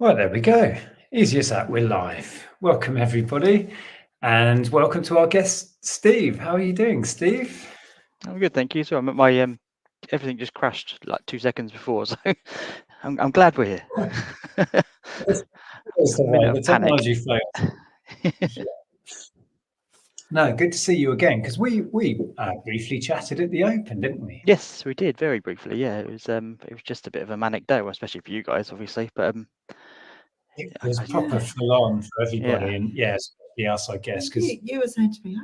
Well, there we go. Easy as that. We're live. Welcome, everybody. And welcome to our guest, Steve. How are you doing, Steve? I'm good, thank you. So I'm at my everything just crashed like 2 seconds before, so I'm glad we're here. It's A the way minute the of panic. technology fails. No, good to see you again, because we briefly chatted at the Open, didn't we? Yes, we did very briefly. Yeah, it was just a bit of a manic day, well, especially for you guys, obviously. But It was I, proper full on for everybody, yeah, and yes, us, I guess, because You were saying to me,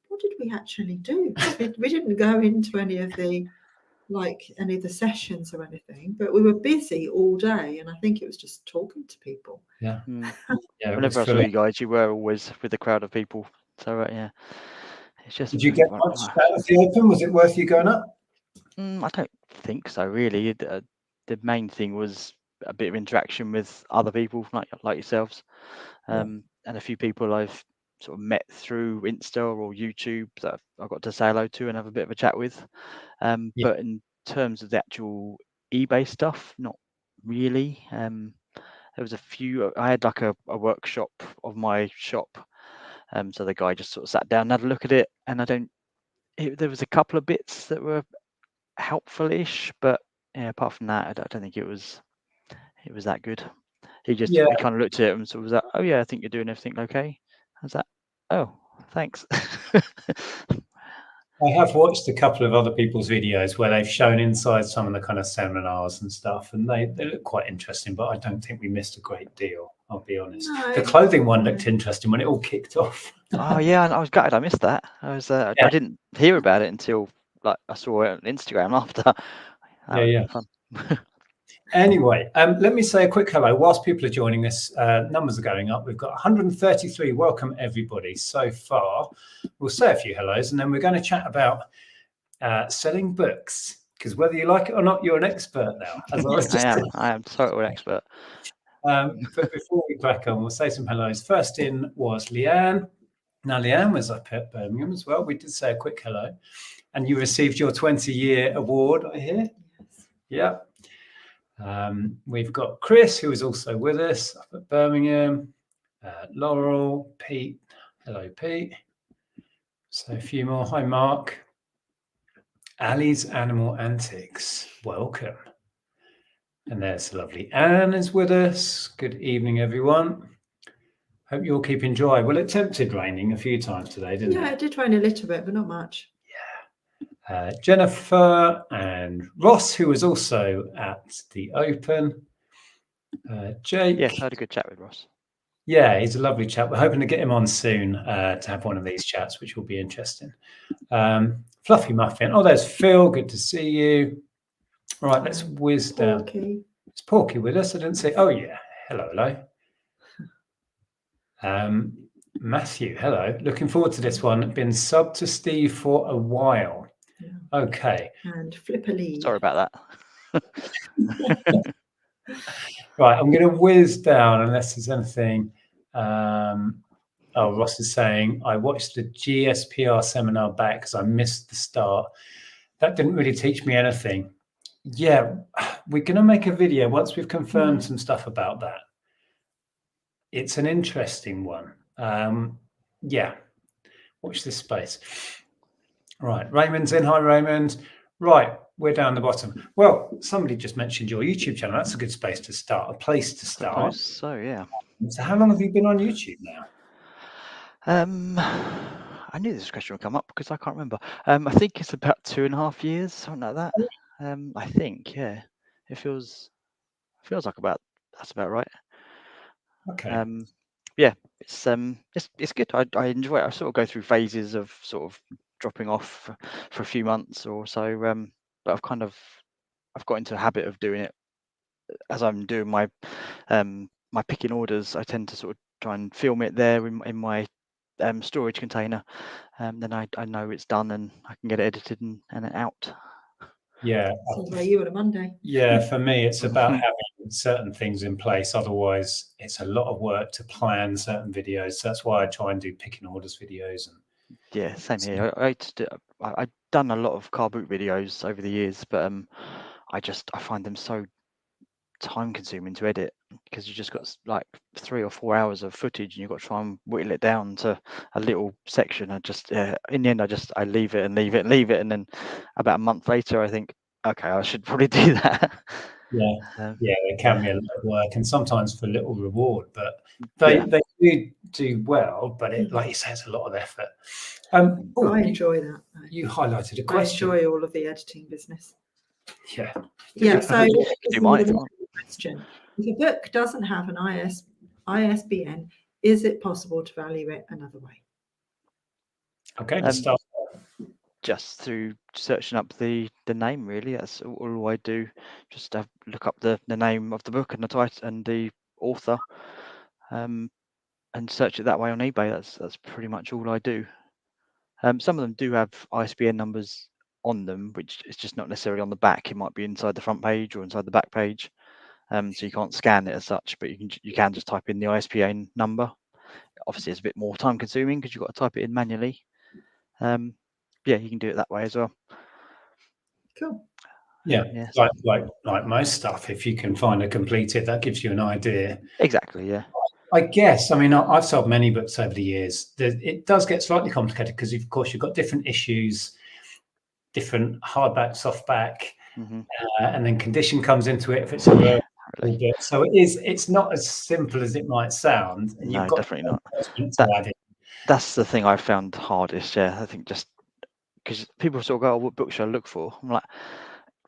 what did we actually do? We didn't go into any of the sessions or anything, but we were busy all day, and I think it was just talking to people. yeah, it was whenever I saw full on. you guys, you were always with a crowd of people. So yeah, it's just. Did you get much out of the Open? Was it worth you going up? I don't think so, really. The main thing was a bit of interaction with other people like yourselves, and a few people I've sort of met through Insta or YouTube that I got to say hello to and have a bit of a chat with. But in terms of the actual eBay stuff, not really. There was a few. I had like a workshop of my shop, so the guy just sort of sat down and had a look at it, and there was a couple of bits that were helpful-ish, but yeah, apart from that, I don't think it was that good. He kind of looked at it and sort of was like, "Oh yeah, I think you're doing everything okay." I was like, "Oh, thanks." I have watched a couple of other people's videos where they've shown inside some of the kind of seminars and stuff, and they look quite interesting, but I don't think we missed a great deal, I'll be honest. No. The clothing one looked interesting when it all kicked off. Oh yeah, I was gutted I missed that. I didn't hear about it until like I saw it on Instagram after. That would have been fun. Anyway, let me say a quick hello. Whilst people are joining us, numbers are going up. We've got 133. Welcome, everybody, so far. We'll say a few hellos, and then we're going to chat about selling books, because whether you like it or not, you're an expert now. As I was just I am total expert. But before we crack on, we'll say some hellos. First in was Leanne. Now, Leanne was up at Birmingham as well. We did say a quick hello. And you received your 20-year award, I hear. Yes. Yeah. We've got Chris, who is also with us up at Birmingham. Laurel, Pete. Hello, Pete. So a few more. Hi, Mark. Ali's Animal Antics. Welcome. And there's the lovely Anne is with us. Good evening, everyone. Hope you're keeping dry. Well, it attempted raining a few times today, didn't it? Yeah, it did rain a little bit, but not much. Yeah. Jennifer and Ross, who was also at the Open. Jake. Yes, I had a good chat with Ross. Yeah, he's a lovely chap. We're hoping to get him on soon to have one of these chats, which will be interesting. Fluffy Muffin. Oh, there's Phil. Good to see you. All right, let's whiz down. Porky. Is Porky with us? I didn't see. Oh, yeah. Hello. Matthew, hello. Looking forward to this one. Been subbed to Steve for a while. Yeah. Okay. And Flipper Lee. Sorry about that. Right, I'm going to whiz down unless there's anything. Ross is saying, I watched the GSPR seminar back because I missed the start. That didn't really teach me anything. Yeah, we're going to make a video once we've confirmed some stuff about that. It's an interesting one. Yeah, watch this space. Right, Raymond's in. Hi, Raymond. Right, we're down the bottom. Well, somebody just mentioned your YouTube channel. That's a good space to start, a place to start. So, yeah. So how long have you been on YouTube now? I knew this question would come up because I can't remember. I think it's about 2.5 years, something like that. I think, yeah. It feels like that's about right. Okay. Yeah, it's good. I enjoy it. I sort of go through phases of sort of dropping off for a few months or so. But I've got into a habit of doing it as I'm doing my my picking orders. I tend to sort of try and film it there in my storage container. Then I know it's done and I can get it edited and out. Yeah. Sounds like you on a Monday. Yeah, for me, it's about having certain things in place. Otherwise, it's a lot of work to plan certain videos. So that's why I try and do picking orders videos. Yeah, same here. I've done a lot of car boot videos over the years, but I find them so time consuming to edit, because you just got like 3 or 4 hours of footage and you've got to try and whittle it down to a little section. I just in the end I leave it and leave it and leave it, and then about a month later I think, okay, I should probably do that. Yeah, it can be a lot of work, and sometimes for little reward, but they do well. But it, like you say, it's a lot of effort. I enjoy that. You highlighted a I question. enjoy all of the editing business. Yeah. So do mine if you want. question: if a book doesn't have an ISBN, is it possible to value it another way? Okay, to start. Just through searching up the name, really. That's all I do. Just look up the name of the book and the title and the author, and search it that way on eBay. That's pretty much all I do. Some of them do have ISBN numbers on them, which is just not necessarily on the back. It might be inside the front page or inside the back page, so you can't scan it as such. But you can just type in the ISBN number. Obviously, it's a bit more time consuming because you've got to type it in manually. Yeah, you can do it that way as well. Cool. Yeah, like most stuff, if you can find a completed, that gives you an idea. Exactly, yeah. I guess, I mean, I've sold many books over the years. It does get slightly complicated because, of course, you've got different issues, different hardback, softback, and then condition comes into it if it's a rare book. So it's not as simple as it might sound. And no, you've got definitely not. to add in. That's the thing I found hardest. Yeah, I think just because people sort of go, "Oh, what book should I look for?" I'm like,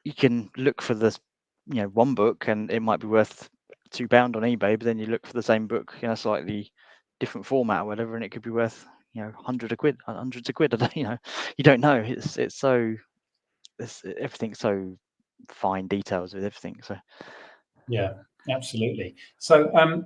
you can look for this, one book, and it might be worth £2 on eBay, but then you look for the same book in a slightly different format or whatever, and it could be worth, hundreds of quid. You don't know. It's so everything's so fine details with everything. So yeah, absolutely. So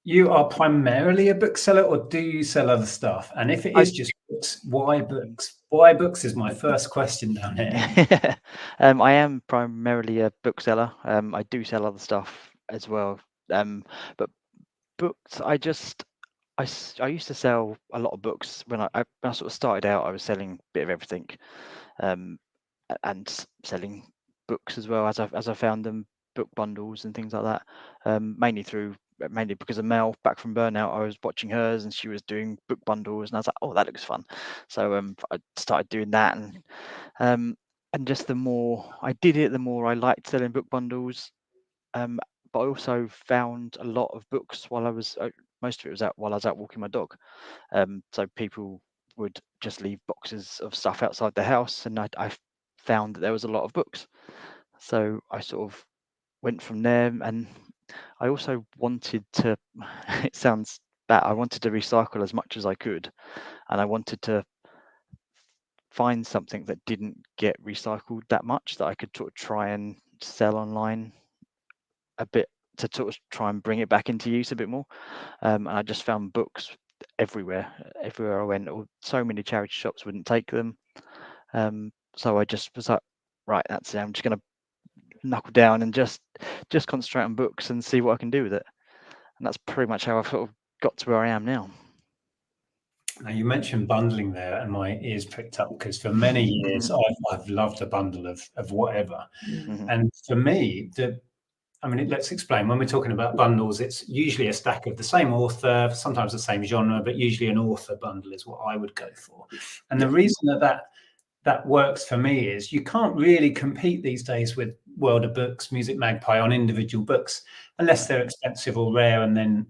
you are primarily a bookseller, or do you sell other stuff? And if it is just books, why books? Why books is my first question down here. I am primarily a bookseller. I do sell other stuff as well. But books, I used to sell a lot of books when I sort of started out. I was selling a bit of everything, and selling books as well as I found them, book bundles and things like that. Mainly because of Mel back from burnout. I was watching hers and she was doing book bundles, and I was like, oh, that looks fun. So I started doing that, and just the more I did it, the more I liked selling book bundles. But I also found a lot of books while I was most of it was out while I was out walking my dog. So people would just leave boxes of stuff outside the house, and I found that there was a lot of books. So I sort of went from there, and I also wanted to. It sounds bad. I wanted to recycle as much as I could, and I wanted to find something that didn't get recycled that much, that I could sort of try and sell online a bit, to sort of try and bring it back into use a bit more. And I just found books everywhere I went. So many charity shops wouldn't take them. So I just was like, right, that's it. I'm just going to knuckle down and just concentrate on books and see what I can do with it. And that's pretty much how I've sort of got to where I am now. Now, you mentioned bundling there, and my ears pricked up because for many years I've loved a bundle of whatever. And for me, let's explain. When we're talking about bundles, it's usually a stack of the same author, sometimes the same genre, but usually an author bundle is what I would go for. And the reason that works for me is you can't really compete these days with World of Books, Music Magpie on individual books, unless they're expensive or rare, and then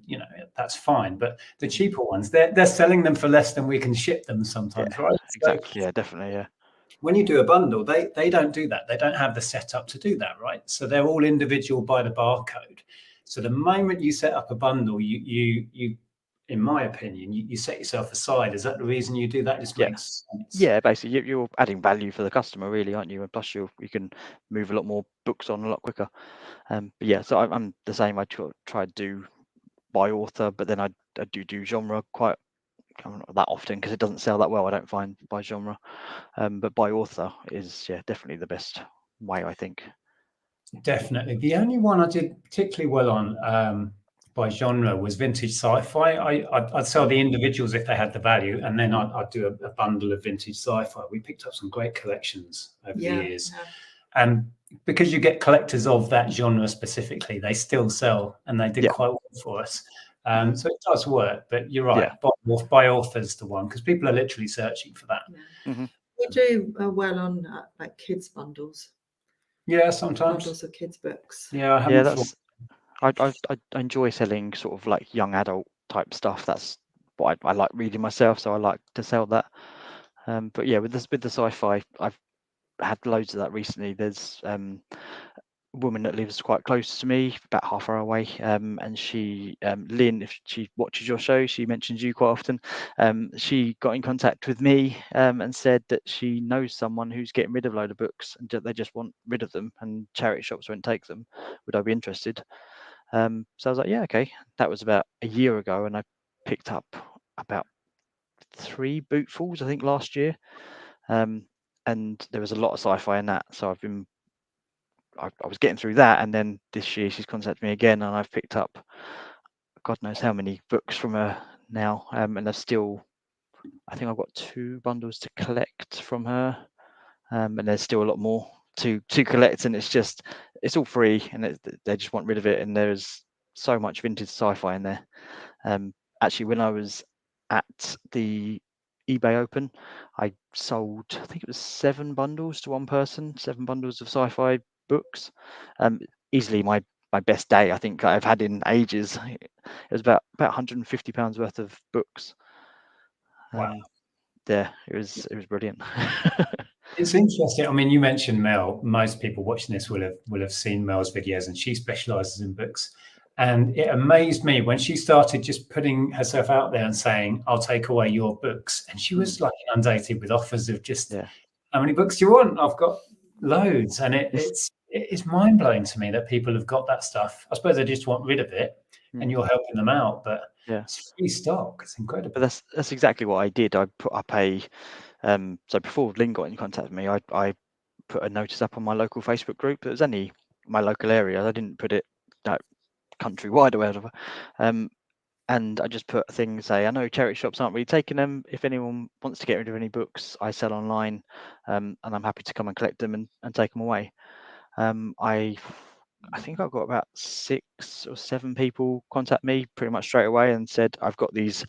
that's fine. But the cheaper ones, they're selling them for less than we can ship them sometimes, right? Exactly. So, definitely. Yeah. When you do a bundle, they don't do that. They don't have the setup to do that, right? So they're all individual by the barcode. So the moment you set up a bundle, you in my opinion, you set yourself aside. Is that the reason you do that? It just makes sense. Yeah, basically you're adding value for the customer, really, aren't you? And plus you can move a lot more books on a lot quicker. But yeah, so I'm the same. I try to do by author, but then I do genre quite not that often because it doesn't sell that well, I don't find, by genre. But by author is definitely the best way, I think. Definitely. The only one I did particularly well on by genre was vintage sci-fi. I'd sell the individuals if they had the value, and then I'd do a bundle of vintage sci-fi. We picked up some great collections over the years. And because you get collectors of that genre specifically, they still sell, and they did quite well for us. So it does work, but you're right. Buy authors the one, because people are literally searching for that. We do well on like kids bundles. Yeah, sometimes bundles of kids books. Yeah, I haven't that's. I enjoy selling sort of like young adult type stuff. That's what I like reading myself, so I like to sell that. But yeah, with the sci-fi, I've had loads of that recently. There's a woman that lives quite close to me, about half an hour away, and she, Lynn, if she watches your show, she mentions you quite often. She got in contact with me and said that she knows someone who's getting rid of a load of books, and they just want rid of them, and charity shops won't take them. Would I be interested? So I was like, yeah, okay. That was about a year ago, and I picked up about 3 bootfuls, I think, last year. And there was a lot of sci-fi in that, so I was getting through that, and then this year she's contacted me again, and I've picked up God knows how many books from her now, and I think I've got 2 bundles to collect from her, and there's still a lot more to collect, and it's all free, and they just want rid of it, and there's so much vintage sci-fi in there. Actually, when I was at the eBay Open, I sold, I think it was 7 bundles to one person, 7 bundles of sci-fi books. Easily my best day I think I've had in ages. It was about £150 worth of books. Wow. Yeah, it was brilliant. It's interesting. I mean, you mentioned Mel. Most people watching this will have seen Mel's videos, and she specializes in books. And it amazed me when she started just putting herself out there and saying, "I'll take away your books," and she was like inundated with offers of just, "How many books do you want? I've got loads." And it's mind blowing to me that people have got that stuff. I suppose they just want rid of it, and you're helping them out. But it's free stock. It's incredible. But that's exactly what I did. I put up so before Lynn got in contact with me, I put a notice up on my local Facebook group. It was only my local area. I didn't put it countrywide or whatever. And I just put things, say, I know charity shops aren't really taking them. If anyone wants to get rid of any books, I sell online, and I'm happy to come and collect them and take them away. I think I got about 6 or 7 people contact me pretty much straight away and said, I've got these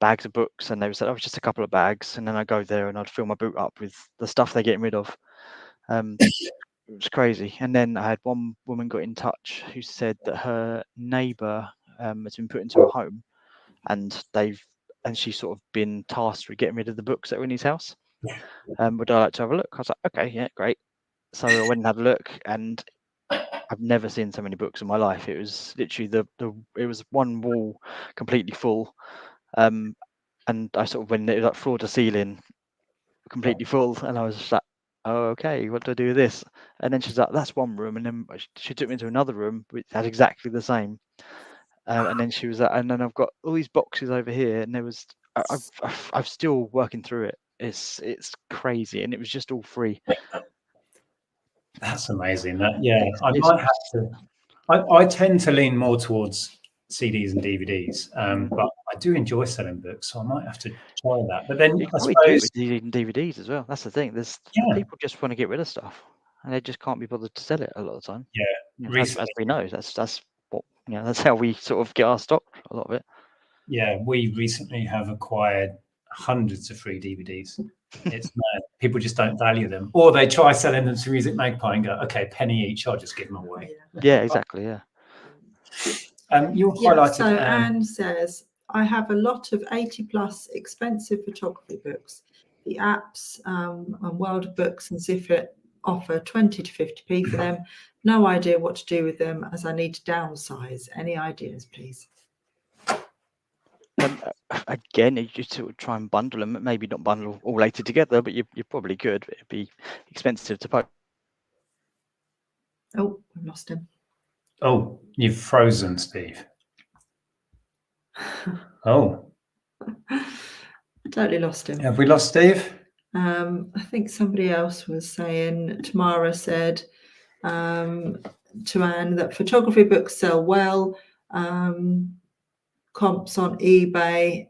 bags of books, and they said, oh, it's just a couple of bags. And then I go there and I'd fill my boot up with the stuff they're getting rid of. It was crazy. And then I had one woman got in touch who said that her neighbour has been put into a home, and she's sort of been tasked with getting rid of the books that were in his house. Would I like to have a look? I was like, okay, yeah, great. So I went and had a look, and I've never seen so many books in my life. It was literally it was one wall completely full, and I sort of went like floor to ceiling, completely full, and I was just like, oh, okay, what do I do with this? And then she's like, that's one room, and then she took me into another room which had exactly the same. And then she was like, and then I've got all these boxes over here, and there was I'm still working through it. It's crazy, and it was just all free. That's amazing. I might have to. I tend to lean more towards CDs and DVDs, but I do enjoy selling books, so I might have to try that. But then you can I probably suppose do it with CDs and DVDs as well. That's the thing. People just want to get rid of stuff, and they just can't be bothered to sell it a lot of the time. As we know, that's what that's how we sort of get our stock, a lot of it. Yeah, we recently have acquired hundreds of free DVDs. It's mad. People just don't value them, or they try selling them to Music Magpie and go, "Okay, penny each. I'll just give them away." Yeah, exactly. Yeah. You highlighted. So Anne says, I have a lot of 80+ expensive photography books. The apps and World of Books and Ziffit offer 20 to 50p for them. No idea what to do with them, as I need to downsize. Any ideas, please? Again, you just sort of try and bundle them. Maybe not bundle all 80 together, but you probably could. It'd be expensive to post. Oh, I've lost him. Oh, you've frozen, Steve. Oh, totally lost him. Have we lost Steve? I think somebody else was saying, Tamara said to Anne that photography books sell well. Comps on eBay,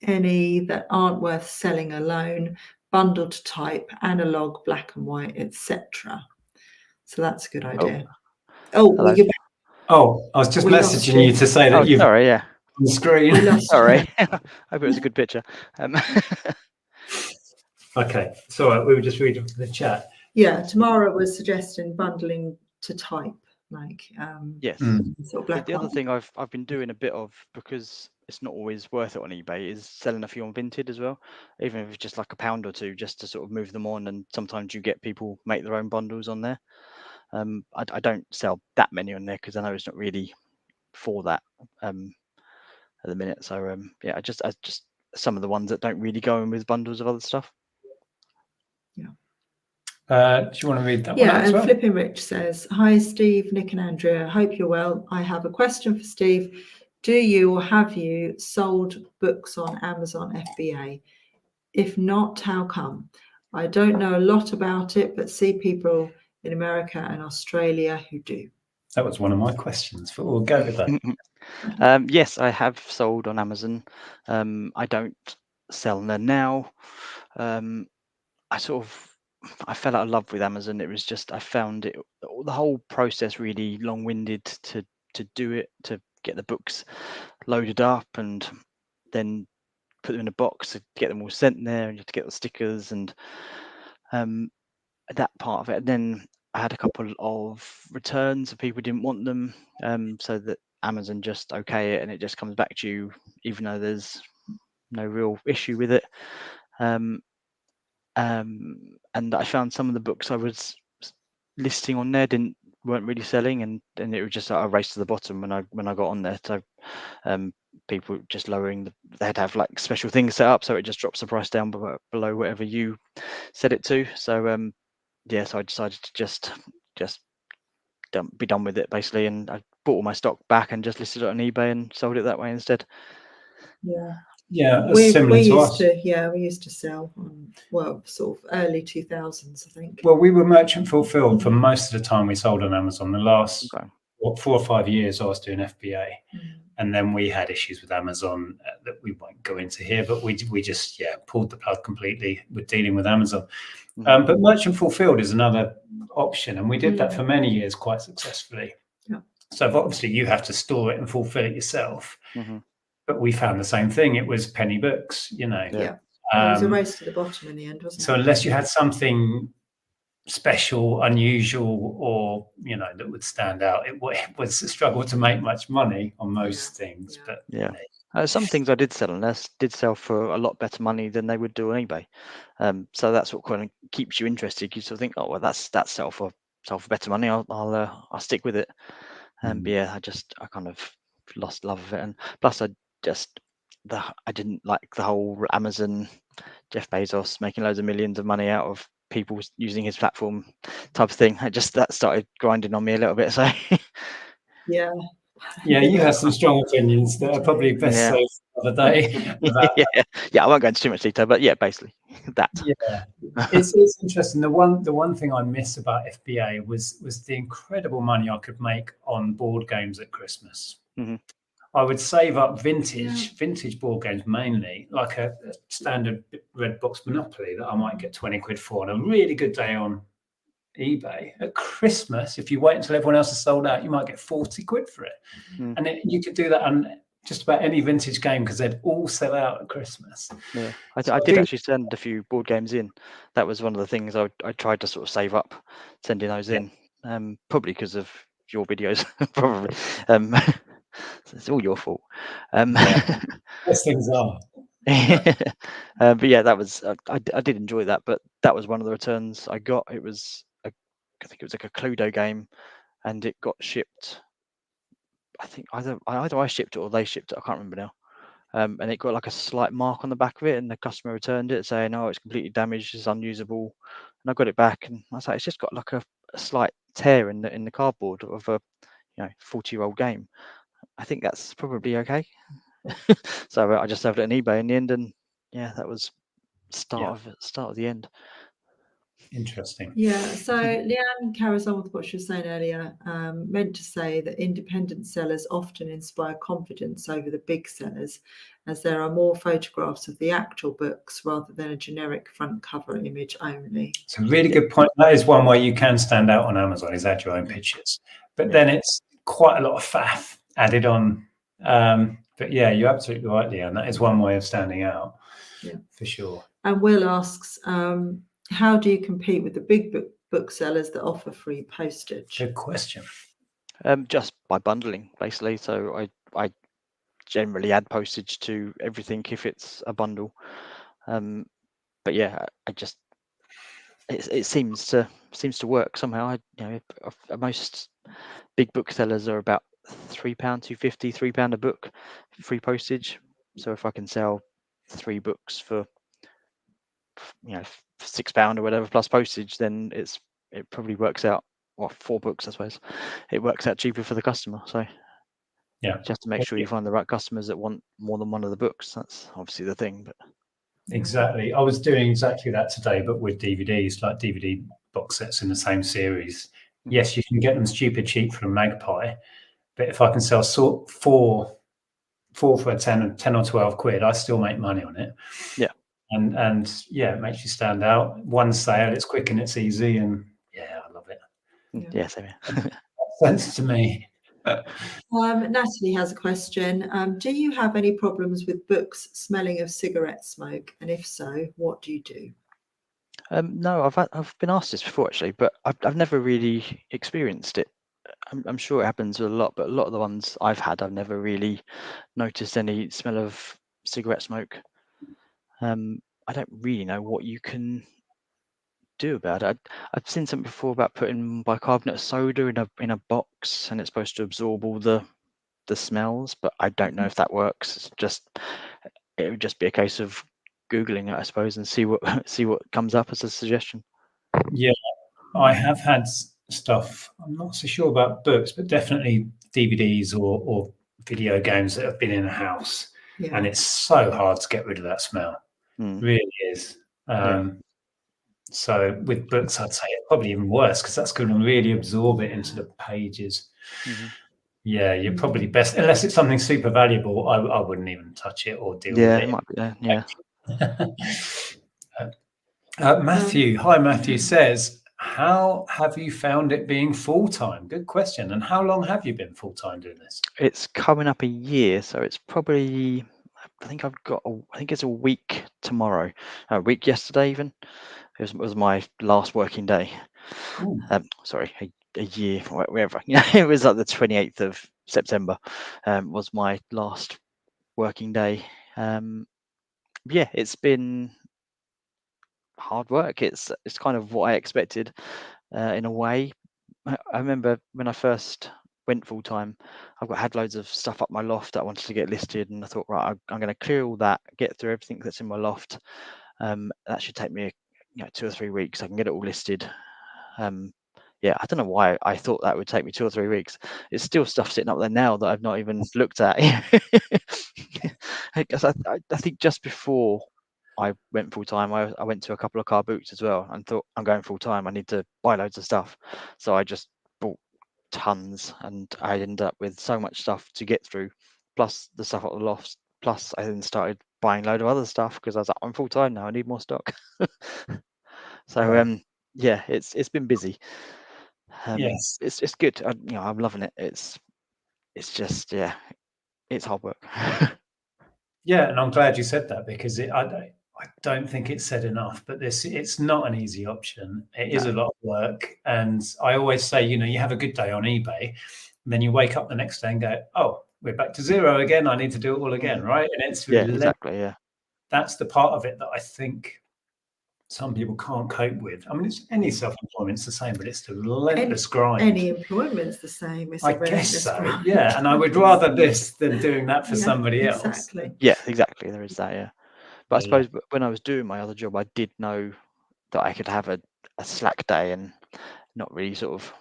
any that aren't worth selling alone, bundled type, analog, black and white, etc. So that's a good idea. Oh, Hello. you're back. Oh, I was just We lost messaging you to say that Oh, you've sorry. Yeah. on the screen. We lost you. Sorry. Hope it was a good picture. Okay, it's all right. We were just reading the chat. Yeah, Tamara was suggesting bundling to type, like Yes. sort of black The other one. thing I've been doing a bit of, because it's not always worth it on eBay, is selling a few on Vinted as well, even if it's just like £1 or £2, just to sort of move them on. And sometimes you get people make their own bundles on there. I don't sell that many on there because I know it's not really for that at the minute. So yeah, I just some of the ones that don't really go in with bundles of other stuff. Do you want to read that one Yeah, out as and well? Flipping Rich says, "Hi Steve, Nick and Andrea, hope you're well. I have a question for Steve. Do you or have you sold books on Amazon FBA? If not, how come? I don't know a lot about it, but see people in America and Australia who do." That was one of my questions, but we'll go with that. Yes, I have sold on Amazon. I don't sell there now. I fell out of love with Amazon. It was just, I found it, the whole process really long-winded to do it, to get the books loaded up and then put them in a box to get them all sent there, and you have to get the stickers and that part of it. And then I had a couple of returns, of people didn't want them, so that Amazon just okay it, and it just comes back to you even though there's no real issue with it. And I found some of the books I was listing on there weren't really selling, and it was just a race to the bottom when I got on there. So people just lowering they had to have like special things set up, so it just drops the price down below whatever you set it to. So yeah, so I decided to just be done with it basically, and I bought all my stock back and just listed it on eBay and sold it that way instead. Yeah, we similar to used us. to we used to sell on, well, sort of early 2000s, I think. Well, we were merchant fulfilled for most of the time we sold on Amazon. The last 4 or 5 years I was doing FBA, and then we had issues with Amazon that we won't go into here, but we just pulled the plug completely with dealing with Amazon. But merchant fulfilled is another option, and we did that for many years quite successfully. So obviously you have to store it and fulfill it yourself. But we found the same thing. It was penny books, you know. It was a race to the bottom in the end, wasn't it? So unless you had something special, unusual, or that would stand out, it was a struggle to make much money on most things. But some things I did sell on this did sell for a lot better money than they would do on eBay. So that's what kind of keeps you interested. You sort of think, oh well, that's sell for better money. I'll stick with it. But yeah, I kind of lost love of it, and plus I didn't like the whole Amazon, Jeff Bezos making loads of millions of money out of people using his platform type of thing. That started grinding on me a little bit. So yeah, you have some strong opinions that are probably best saved for the day. I won't go into too much detail, but yeah, basically that. It's interesting. The one thing I miss about FBA was the incredible money I could make on board games at Christmas. I would save up vintage board games, mainly like a standard red box Monopoly that I might get 20 quid for on a really good day on eBay. At Christmas, if you wait until everyone else is sold out, you might get 40 quid for it. And you could do that on just about any vintage game because they'd all sell out at Christmas. Yeah, I did actually send a few board games in. That was one of the things I tried to sort of save up sending those in, probably because of your videos. Probably it's all your fault. Those things are. But yeah, that was I did enjoy that, but that was one of the returns I got. It was I think it was like a Cluedo game, and it got shipped. I think either I shipped it or they shipped it. I can't remember now. And it got like a slight mark on the back of it, and the customer returned it saying, "Oh, it's completely damaged, it's unusable." And I got it back, and I was like, "It's just got like a slight tear in the cardboard of a 40-year-old game. I think that's probably okay." So I just sold it on eBay in the end, and that was start of the end. Interesting. Yeah, so Leanne carries on with what she was saying earlier, meant to say that independent sellers often inspire confidence over the big sellers, as there are more photographs of the actual books rather than a generic front cover image only. It's a really good point. That is one way you can stand out on Amazon, is add your own pictures. But then it's quite a lot of faff added on. But yeah, you're absolutely right, Leanne. That is one way of standing out. Yeah, for sure. And Will asks, how do you compete with the big booksellers that offer free postage? Good question. Just by bundling, basically. So I generally add postage to everything if it's a bundle. But yeah, I just it seems to work somehow. Most big booksellers are about £3, £2.50, £3 a book, free postage. So if I can sell 3 books for £6 or whatever plus postage, then it probably works out. Well, 4 books, I suppose. It works out cheaper for the customer. So yeah, just to make sure you find the right customers that want more than one of the books. That's obviously the thing. But exactly. I was doing exactly that today, but with DVDs, like DVD box sets in the same series. Yes, you can get them stupid cheap from Magpie, but if I can sell four for 10 or 12 quid, I still make money on it. Yeah. And yeah, it makes you stand out. One sale, it's quick and it's easy, and yeah, I love it. Yeah, same here. Sense to me. Natalie has a question. Do you have any problems with books smelling of cigarette smoke? And if so, what do you do? No, I've been asked this before actually, but I've never really experienced it. I'm sure it happens a lot, but a lot of the ones I've had, I've never really noticed any smell of cigarette smoke. I don't really know what you can do about it. I've seen something before about putting bicarbonate of soda in a box, and it's supposed to absorb all the smells, but I don't know if that works. It would just be a case of Googling it, I suppose, and see what comes up as a suggestion. Yeah, I have had stuff. I'm not so sure about books, but definitely DVDs or video games that have been in a house, and it's so hard to get rid of that smell. Really is. So with books, I'd say it's probably even worse because that's going to really absorb it into the pages. Yeah, you're probably best, unless it's something super valuable, I wouldn't even touch it or deal with it. It might be, Matthew, hi, Matthew says, how have you found it being full-time? Good question. And how long have you been full-time doing this? It's coming up a year, so it's probably, I think it's a week tomorrow, a week yesterday even. It was my last working day. Sorry, a year, wherever. It was like the 28th of September was my last working day. Yeah, it's been hard work. It's kind of what I expected in a way. I remember when I first went full time, had loads of stuff up my loft that I wanted to get listed, and I thought, right, I'm going to clear all that, get through everything that's in my loft. That should take me 2 or 3 weeks. I can get it all listed. Yeah, I don't know why I thought that would take me 2 or 3 weeks. It's still stuff sitting up there now that I've not even looked at. Because I think just before I went full time, I went to a couple of car boots as well and thought, I'm going full time, I need to buy loads of stuff. So I just bought tons, and I ended up with so much stuff to get through, plus the stuff at the loft. Plus I then started buying a load of other stuff because I was like, I'm full time now, I need more stock. So yeah, it's been busy. Yes. It's good. I'm loving it. It's just, yeah, it's hard work. Yeah, and I'm glad you said that because I don't think it's said enough, but it's not an easy option. It is a lot of work. And I always say, you have a good day on eBay, and then you wake up the next day and go, oh, we're back to zero again. I need to do it all again, right? And it's exactly. Yeah. That's the part of it that I think some people can't cope with. I mean, it's any self-employment's the same, but it's the relentless grind. Any employment's the same. It's I guess so. Grind. Yeah, and I would rather this than doing that for somebody else. Exactly. Yeah, exactly. There is that. Yeah, but I suppose when I was doing my other job, I did know that I could have a slack day and not really sort of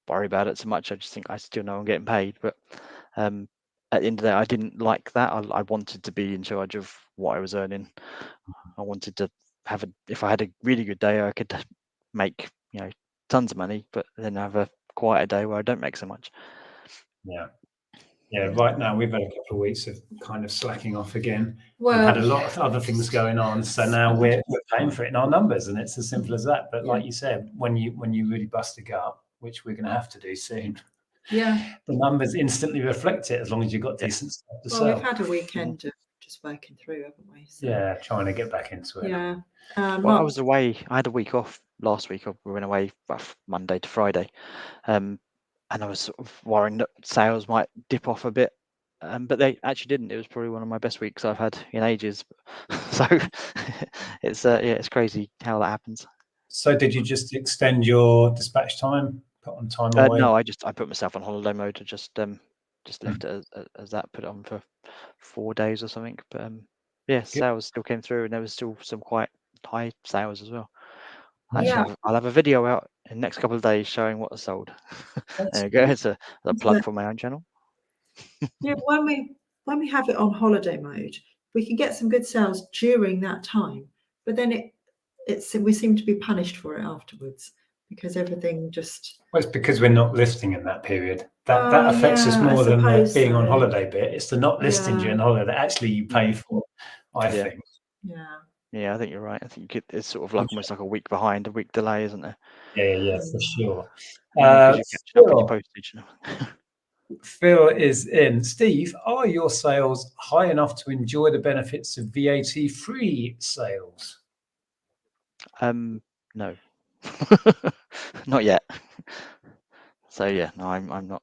worry about it so much. I just think I still know I'm getting paid, but at the end of the day, I didn't like that. I wanted to be in charge of what I was earning. I wanted to if I had a really good day, I could make tons of money, but then have a quieter day where I don't make so much. Yeah, right now we've had a couple of weeks of kind of slacking off again. Well, We've had a lot of other things going on, so now we're paying for it in our numbers, and it's as simple as that. But like you said, when you really bust a gut, which we're going to have to do soon, the numbers instantly reflect it as long as you've got decent stuff to sell. We've had a weekend of just working through, haven't we? So, trying to get back into it. Yeah. Well, I was away. I had a week off last week. We went away Monday to Friday, and I was sort of worrying that sales might dip off a bit, but they actually didn't. It was probably one of my best weeks I've had in ages. So it's crazy how that happens. So did you just extend your dispatch time, put on time away? No, I put myself on holiday mode. I just left it as that, put it on for 4 days or something. But sales still came through, and there was still some quite high sales as well. Actually, I'll have a video out in the next couple of days showing what I sold. There you go. It's a plug for my own channel. When we have it on holiday mode, we can get some good sales during that time, but then we seem to be punished for it afterwards because everything just. Well, it's because we're not listing in that period. That affects us more than the being on holiday bit. It's the not listing during holiday that actually you pay for, I think. Yeah, I think you're right. I think it's sort of like almost like a week behind, a week delay, isn't there? Yeah, for sure. Because you're catching up with your postage. Phil is in. Steve, are your sales high enough to enjoy the benefits of VAT-free sales? No, not yet. So no, I'm not.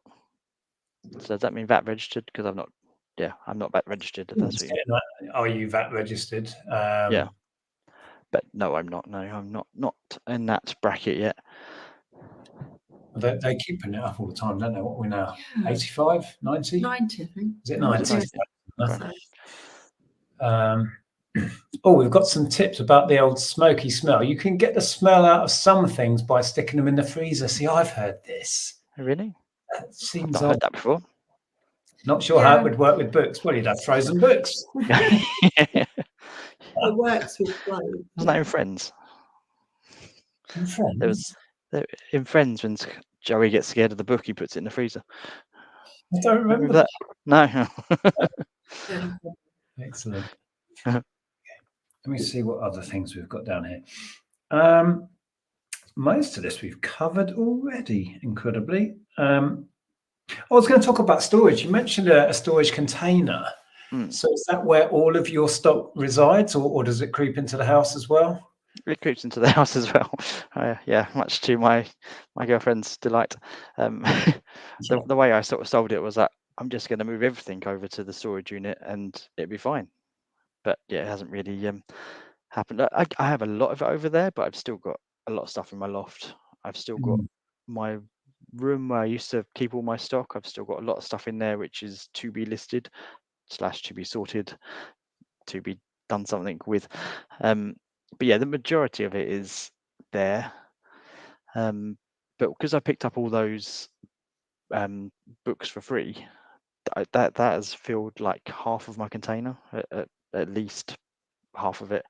So does that mean VAT registered? Because I'm not. Yeah, I'm not VAT registered. If that's what you mean. Are you VAT registered? Yeah, but no, I'm not. No, I'm not in that bracket yet. They keep putting it up all the time, don't they? What are we now? 85, 90? 90, I think. Is it 90? Okay. We've got some tips about the old smoky smell. You can get the smell out of some things by sticking them in the freezer. See, I've heard this. Really? That seems I've not heard that before. Not sure how it would work with books. Well, you'd have frozen books. It works with clothes. Wasn't that in Friends? In Friends? In Friends, when Joey gets scared of the book, he puts it in the freezer. I don't remember that. No. Excellent. Okay. Let me see what other things we've got down here. Most of this we've covered already, incredibly. I was going to talk about storage. You mentioned a storage container. So is that where all of your stock resides, or does it creep into the house as well? It creeps into the house as well. Much to my girlfriend's delight. The way I sort of sold it was that I'm just going to move everything over to the storage unit and it'd be fine. But it hasn't really happened. I have a lot of it over there, but I've still got a lot of stuff in my loft. I've still got my room where I used to keep all my stock. I've still got a lot of stuff in there which is to be listed / to be sorted, to be done something with. But the majority of it is there. But because I picked up all those books for free, that has filled like half of my container, at least half of it,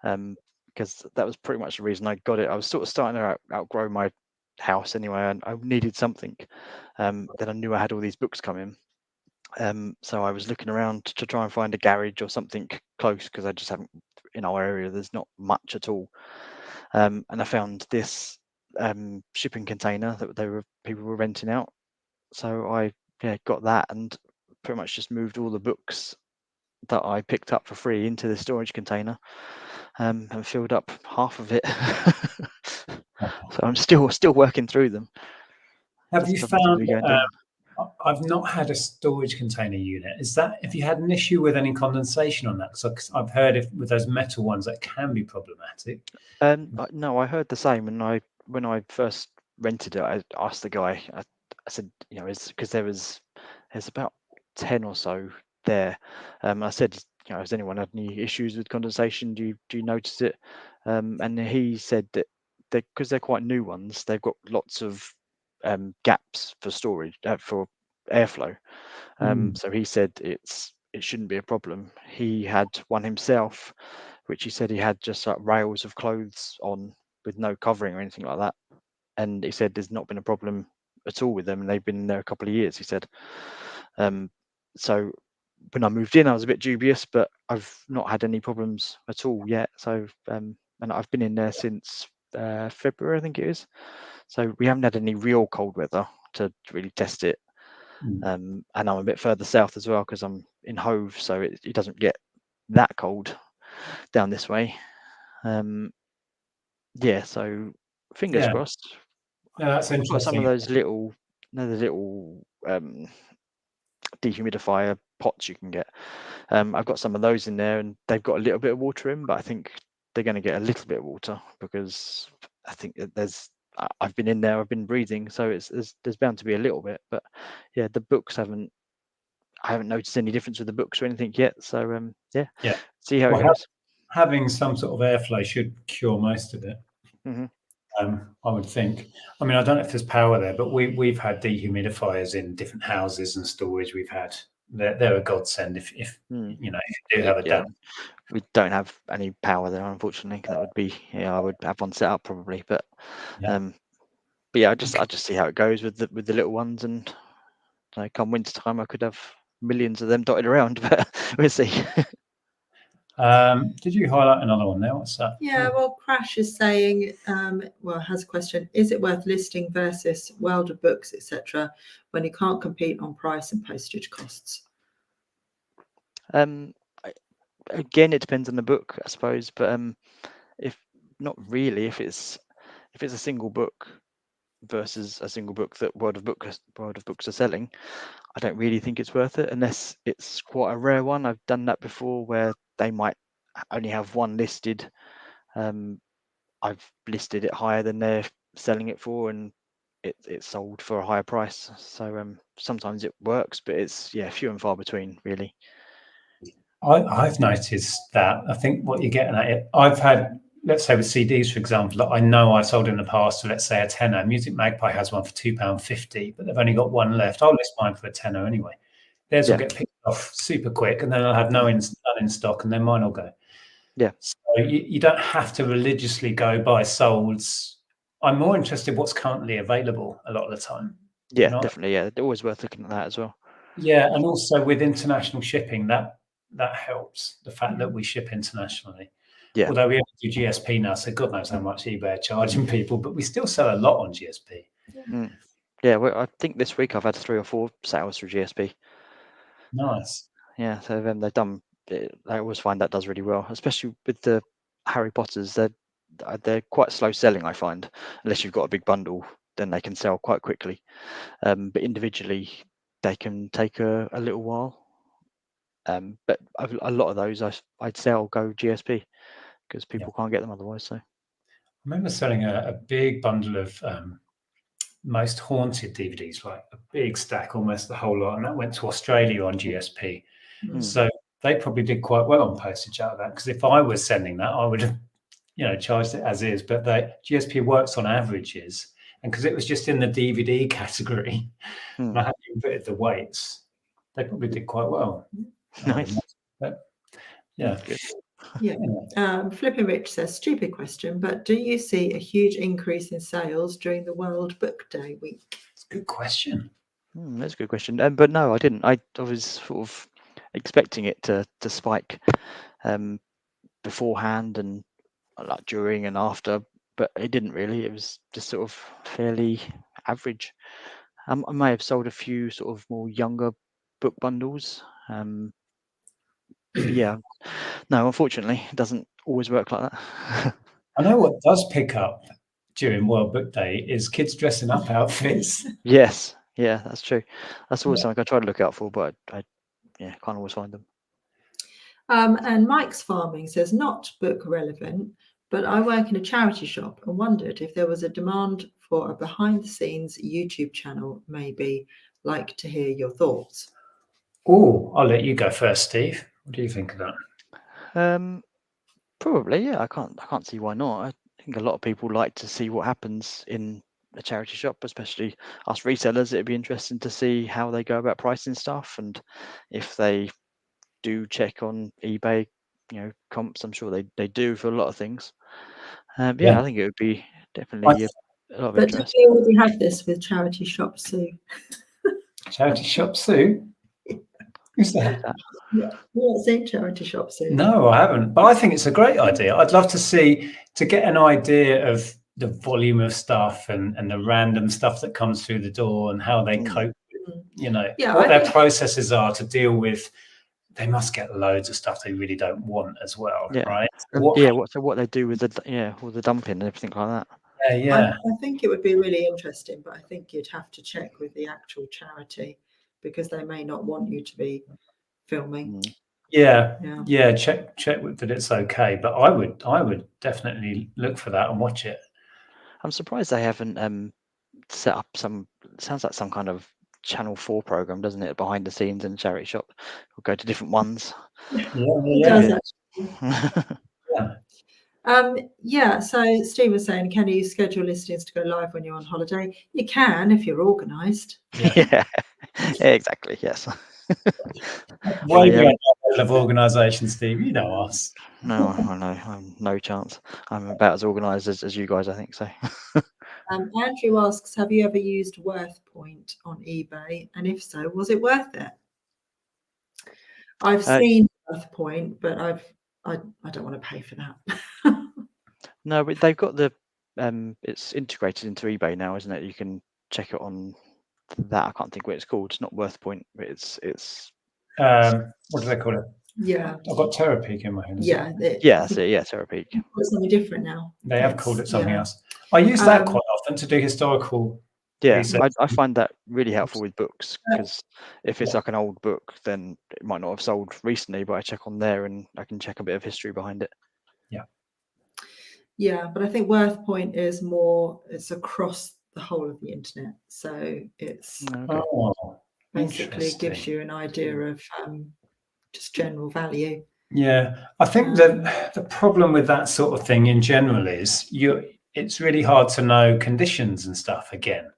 because that was pretty much the reason I got it. I was sort of starting to outgrow my house anyway, and I needed something. Then I knew I had all these books coming. So I was looking around to try and find a garage or something close, because I just haven't, in our area there's not much at all. And I found this shipping container that people were renting out. So I got that and pretty much just moved all the books that I picked up for free into the storage container, and filled up half of it. So I'm still working through them. Have you found? I've not had a storage container unit. Have you had an issue with any condensation on that? Because I've heard with those metal ones that can be problematic. No, I heard the same, and when I first rented it, I asked the guy. I said, because there's about 10 or so there. I said, has anyone had any issues with condensation? Do you notice it? And he said that because they're quite new ones, they've got lots of gaps for storage, for airflow. So he said it shouldn't be a problem. He had one himself, which he said he had just like rails of clothes on with no covering or anything like that. And he said there's not been a problem at all with them, and they've been there a couple of years, he said. So when I moved in, I was a bit dubious, but I've not had any problems at all yet. So and I've been in there since February, I think it is. So we haven't had any real cold weather to really test it. And I'm a bit further south as well, because I'm in Hove, so it doesn't get that cold down this way. Yeah, so fingers Yeah. crossed. No, that's I've got some of interesting. those little, the little dehumidifier pots you can get. I've got some of those in there, and they've got a little bit of water in, but I think they're going to get a little bit of water, because I think that I've been in there, I've been breathing, so there's bound to be a little bit. But yeah, the books I haven't noticed any difference with the books or anything yet. So yeah, see how it goes. Having some sort of airflow should cure most of it. Mm-hmm. I would think. I mean, I don't know if there's power there, but we've had dehumidifiers in different houses and storage. They're a godsend if you do have a damp. We don't have any power there, unfortunately. That would be, I would have one set up probably, but yeah, I just see how it goes with the little ones, and come winter time, I could have millions of them dotted around, but we'll see. Did you highlight another one there? What's that? Yeah, well, Crash is saying, has a question: is it worth listing versus World of Books, etc., when you can't compete on price and postage costs? Again, it depends on the book, I suppose, but if not really, if it's a single book versus a single book that World of Books are selling, I don't really think it's worth it, unless it's quite a rare one. I've done that before, where they might only have one listed. I've listed it higher than they're selling it for, and it's sold for a higher price. So sometimes it works, but it's few and far between, really. I've noticed that. I think what you're getting at it. I've had, let's say with CDs, for example, that I know I've sold in the past for, let's say, a tenner. Music Magpie has one for £2.50, but they've only got one left. I'll list mine for a tenner anyway. Theirs will get picked off super quick, and then I'll have none in stock, and then mine will go. Yeah. So you don't have to religiously go by solds. I'm more interested in what's currently available a lot of the time. Yeah, definitely. Yeah, it's always worth looking at that as well. Yeah, and also with international shipping, that helps. The fact that we ship internationally. Yeah. Although we have to do GSP now, so God knows how much eBay are charging people, but we still sell a lot on GSP. Yeah, well, I think this week I've had 3 or 4 sales through GSP. Nice. Yeah, so they've done. I always find that does really well, especially with the Harry Potters. They're quite slow selling, I find, unless you've got a big bundle, then they can sell quite quickly. But individually, they can take a little while. But a lot of those I'd sell go GSP, because people can't get them otherwise. So I remember selling a big bundle of Most Haunted DVDs, like a big stack, almost the whole lot, and that went to Australia on GSP. So they probably did quite well on postage out of that, because if I was sending that, I would have charged it as is. But GSP works on averages, and because it was just in the DVD category, and I hadn't inputted the weights, they probably did quite well. Nice. But yeah. Good. Yeah. Flipping Rich says, stupid question, but do you see a huge increase in sales during the World Book Day week? It's a good question. That's a good question. But no, I didn't. I was sort of expecting it to spike beforehand, and like during and after, but it didn't really. It was just sort of fairly average. I may have sold a few sort of more younger book bundles. But yeah, no, unfortunately, it doesn't always work like that. I know what does pick up during World Book Day is kids dressing up outfits. Yes, yeah, that's true. That's always something I try to look out for, but I can't always find them. And Mike's Farming says, not book relevant, but I work in a charity shop and wondered if there was a demand for a behind the scenes YouTube channel, maybe. Like to hear your thoughts. Oh, I'll let you go first, Steve. What do you think of that? Probably, yeah. I can't see why not. I think a lot of people like to see what happens in a charity shop, especially us resellers. It'd be interesting to see how they go about pricing stuff, and if they do check on eBay, comps. I'm sure they do for a lot of things. Yeah, I think it would be definitely a lot of But do interest. we already have this with charity shop Sue? Charity shop Sue. Who's that? Yeah, not seen charity shop Sue. No, I haven't. But I think it's a great idea. I'd love to get an idea of the volume of stuff and the random stuff that comes through the door and how they cope with, Yeah, what I their think- processes are to deal with. They must get loads of stuff they really don't want as well, Yeah. right? What they do with the all the dumping and everything like that. Yeah. I think it would be really interesting, but I think you'd have to check with the actual charity because they may not want you to be filming. Yeah. Check that it's okay. But I would definitely look for that and watch it. I'm surprised they haven't set up sounds like some kind of Channel 4 program, doesn't it? Behind the scenes in a charity shop. We'll go to different ones. It does actually. So Steve was saying, can you schedule listings to go live when you're on holiday? You can if you're organised. Yeah, exactly. Yes. Way beyond our level of organisation, Steve. You know us. No, I know. I'm no chance. I'm about as organised as you guys, I think so. Andrew asks, have you ever used WorthPoint on eBay? And if so, was it worth it? I've seen WorthPoint, but I don't want to pay for that. No, but they've got it's integrated into eBay now, isn't it? You can check it on that. I can't think what it's called. It's not WorthPoint, but it's what do they call it? Yeah, I've got Terapeak in my hand. That's it. Yeah, Terapeak. It's something different now. They have called it something else. I use that quite often to do historical. Yeah, I find that really helpful with books because if it's like an old book, then it might not have sold recently, but I check on there and I can check a bit of history behind it. Yeah, but I think WorthPoint is it's across the whole of the internet, so it's basically gives you an idea of just general value. Yeah, I think that the problem with that sort of thing in general is it's really hard to know conditions and stuff again.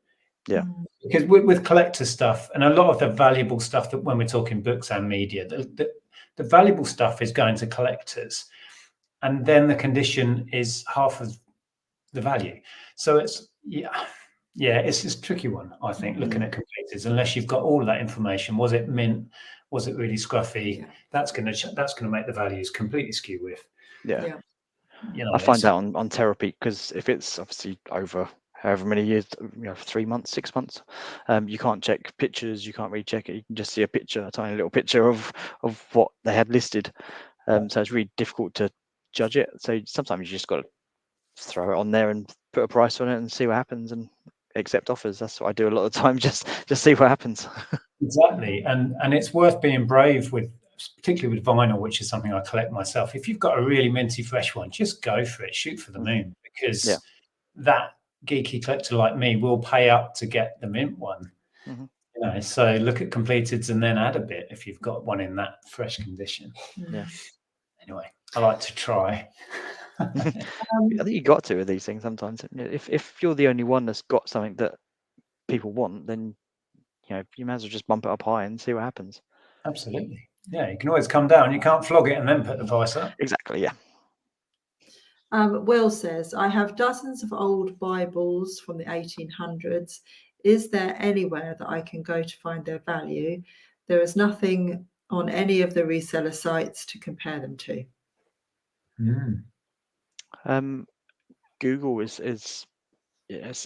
Yeah, because with collector stuff and a lot of the valuable stuff that when we're talking books and media, the valuable stuff is going to collectors, and then the condition is half of the value. So it's it's this tricky one, I think, looking at completers, unless you've got all of that information. Was it mint? Was it really scruffy? Yeah. That's gonna make the values completely skew with. Yeah. I find that on Terapeak because if it's obviously over however many years, 3 months, 6 months, you can't check pictures, you can't really check it. You can just see a tiny little picture of what they had listed. So it's really difficult to judge it. So sometimes you just got to throw it on there and put a price on it and see what happens and accept offers. That's what I do a lot of the time. Just see what happens. Exactly, and it's worth being brave with, particularly with vinyl, which is something I collect myself. If you've got a really minty fresh one, just go for it, shoot for the moon, because that geeky collector like me will pay up to get the mint one. So look at completeds and then add a bit if you've got one in that fresh condition. Anyway, I like to try. I think you got to with these things sometimes. If you're the only one that's got something that people want, then you might as well just bump it up high and see what happens. Absolutely. Yeah, you can always come down. You can't flog it and then put the price up. Exactly, yeah. Will says, I have dozens of old Bibles from the 1800s. Is there anywhere that I can go to find their value? There is nothing on any of the reseller sites to compare them to. Google is as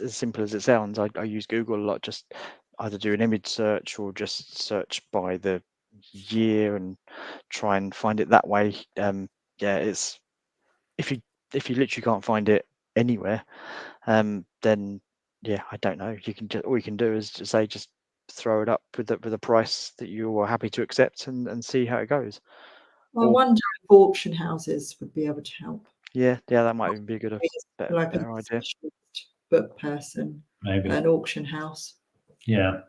simple as it sounds. I use Google a lot. Just either do an image search or just search by the year and try and find it that way. It's if you literally can't find it anywhere, then I don't know. You can all you can do is just throw it up with a price that you are happy to accept and see how it goes. I wonder if auction houses would be able to help. Yeah, that might even be a good better idea. Book person, maybe an auction house. Yeah.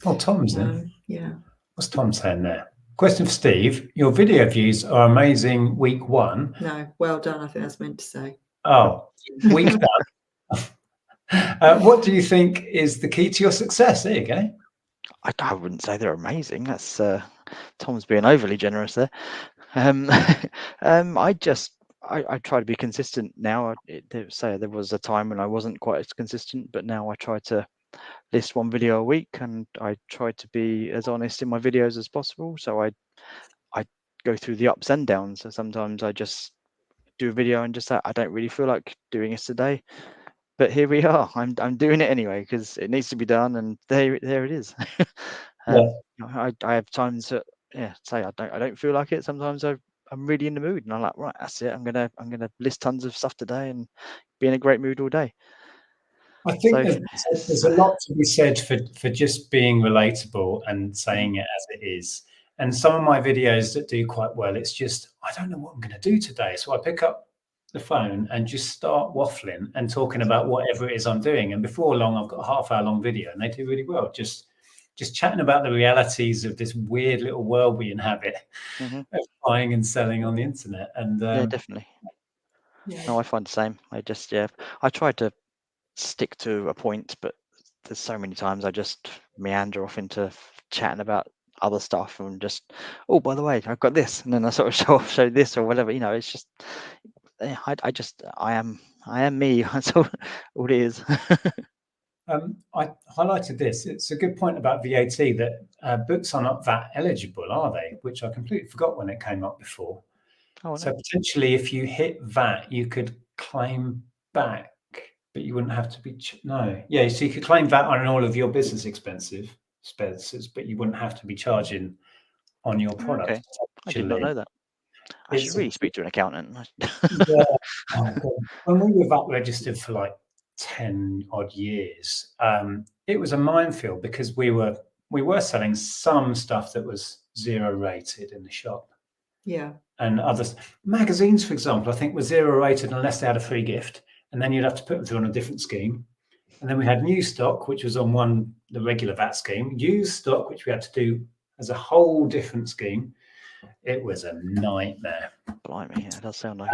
Oh, Tom's in. Yeah. What's Tom saying there? Question for Steve. Your video views are amazing week 1. No, well done. I think that's meant to say. Oh, week done. What do you think is the key to your success? There you go. I wouldn't say they're amazing. That's Tom's being overly generous there. I just I try to be consistent now. Say there was a time when I wasn't quite as consistent, but now I try to list one video a week, and I try to be as honest in my videos as possible. So I go through the ups and downs. So sometimes I just do a video and just say, I don't really feel like doing this today, but here we are. I'm doing it anyway because it needs to be done, and there it is. Yeah. I have times that say I don't feel like it. Sometimes I'm really in the mood, and I'm like, right, that's it. I'm gonna list tons of stuff today and be in a great mood all day. I think So there's a lot to be said for just being relatable and saying it as it is. And some of my videos that do quite well, it's just, I don't know what I'm going to do today. So I pick up the phone and just start waffling and talking about whatever it is I'm doing. And before long, I've got a half-hour long video, and they do really well. Just chatting about the realities of this weird little world we inhabit of buying and selling on the internet. And yeah, definitely. Yeah. No, I find the same. I try to stick to a point, but there's so many times I just meander off into chatting about other stuff and just, oh, by the way, I've got this, and then I sort of show this or whatever. It's just, I am me. That's all it is. I highlighted this. It's a good point about VAT that books are not VAT eligible, are they? Which I completely forgot when it came up before. Oh So no. potentially, if you hit VAT, you could claim back, but you wouldn't have to be no. Yeah, so you could claim VAT on all of your business expenses, but you wouldn't have to be charging on your product. Okay, I did not know that. I should It's really speak to an accountant. yeah. Oh, God. When we were VAT registered for like 10 odd years, it was a minefield because we were selling some stuff that was zero rated in the shop. Yeah. And others, magazines, for example, I think were zero rated unless they had a free gift, and then you'd have to put them through on a different scheme. And then we had new stock, which was on the regular VAT scheme, used stock, which we had to do as a whole different scheme. It was a nightmare. Blimey, yeah, it does sound like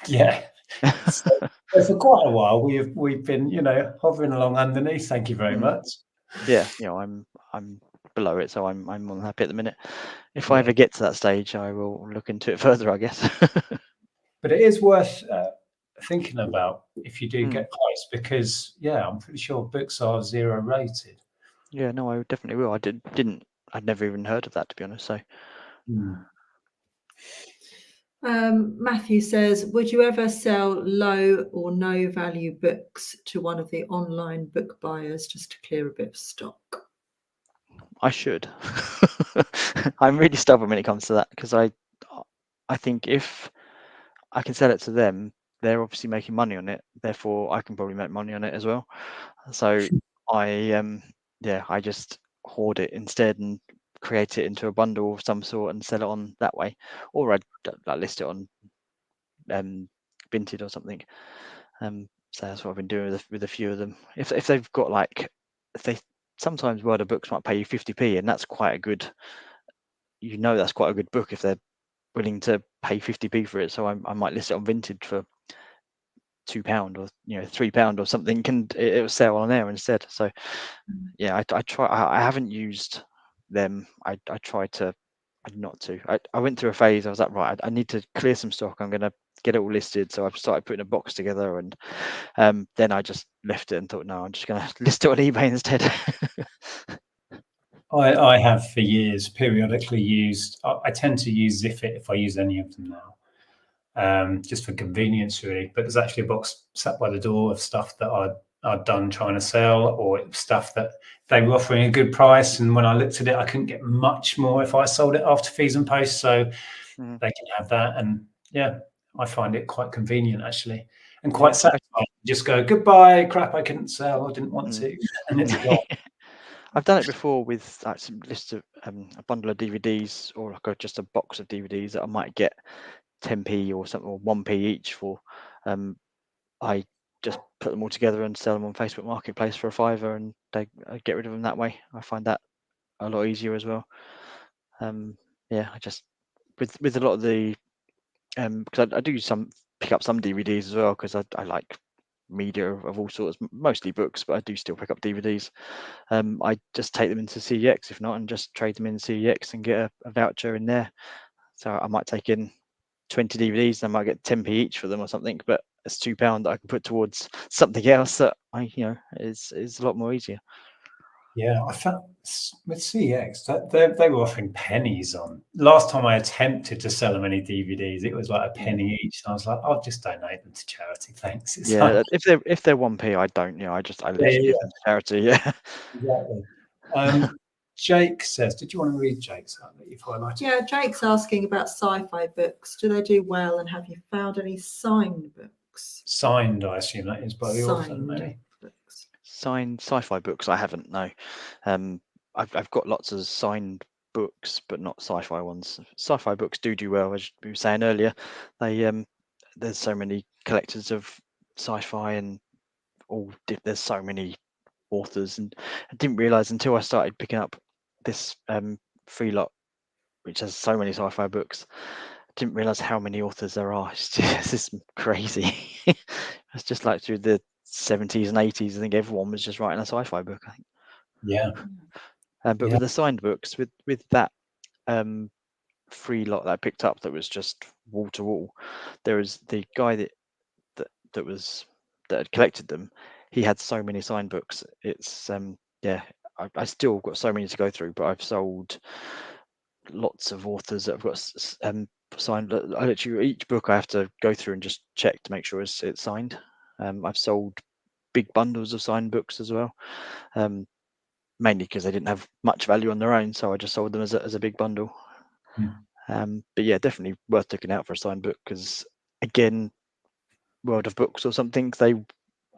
Yeah. it. So for quite a while, we've been, hovering along underneath. Thank you very much. Yeah, I'm below it, so I'm more than happy at the minute. If I Yeah. ever get to that stage, I will look into it further, I guess. But it is worth thinking about if you do get close, because I'm pretty sure books are zero rated. Yeah, no, I definitely will. I'd never even heard of that, to be honest. So Matthew says, would you ever sell low or no value books to one of the online book buyers just to clear a bit of stock? I should. I'm really stubborn when it comes to that because I think if I can sell it to them, they're obviously making money on it. Therefore, I can probably make money on it as well. So I I just hoard it instead and create it into a bundle of some sort and sell it on that way, or I'd list it on Vinted or something. So that's what I've been doing with a few of them. If they've got if they sometimes Word of Books might pay you 50p, and that's quite a good. That's quite a good book if they're willing to pay 50p for it. So I might list it on Vinted for £2 or £3 or something, and it will sell on there instead. So yeah, I try. I haven't used them. I try to not to. I went through a phase. I was like, right, I need to clear some stock. I'm gonna get it all listed. So I've started putting a box together, and then I just left it and thought, no, I'm just gonna list it on eBay instead. I have for years periodically used. I tend to use Zifit if I use any of them now, just for convenience, really. But there's actually a box sat by the door of stuff that I'd done trying to sell, or stuff that they were offering a good price. And when I looked at it, I couldn't get much more if I sold it after fees and posts. So they can have that. And yeah, I find it quite convenient actually, and quite satisfying. Just go, goodbye, crap, I couldn't sell, I didn't want to, and it's gone. I've done it before with some list of a bundle of DVDs or just a box of DVDs that I might get 10p or something, or 1p each for. I just put them all together and sell them on Facebook Marketplace for a £5, and I get rid of them that way. I find that a lot easier as well. I just with a lot of the because I do pick up some DVDs as well because I like media of all sorts, mostly books, but I do still pick up DVDs. I just take them into CEX if not, and just trade them in CEX and get a voucher in there. So I might take in 20 DVDs, and I might get 10p each for them or something, but it's £2 that I can put towards something else that is a lot more easier. Yeah, I found with CX that they were offering pennies on. Last time I attempted to sell them any DVDs, it was like a penny each. And I was like, I'll just donate them to charity, thanks. It's Yeah, like, if they're 1p, I don't. I literally give them to charity. Yeah. exactly. Jake says, did you want to read Jake's out that you've highlighted? Yeah, Jake's asking about sci-fi books. Do they do well, and have you found any signed books? Signed, I assume that is by the author, maybe. Books. Signed sci-fi books, I haven't. No. I've got lots of signed books, but not sci-fi ones. Sci-fi books do well, as we were saying earlier. They there's so many collectors of sci-fi, and there's so many authors, and I didn't realize until I started picking up this free lot, which has so many sci-fi books. I didn't realize how many authors there are. It's just crazy. It's just like through the 70s and 80s, I think everyone was just writing a sci-fi book, I think. Yeah. But with the signed books, with that free lot that I picked up, that was just wall to wall, there was the guy that had collected them. He had so many signed books. It's I still got so many to go through, but I've sold lots of authors that have got signed. I literally, each book I have to go through and just check to make sure it's signed. I've sold big bundles of signed books as well, mainly because they didn't have much value on their own, so I just sold them as a big bundle. But yeah, definitely worth looking out for a signed book, because again, World of Books or something, they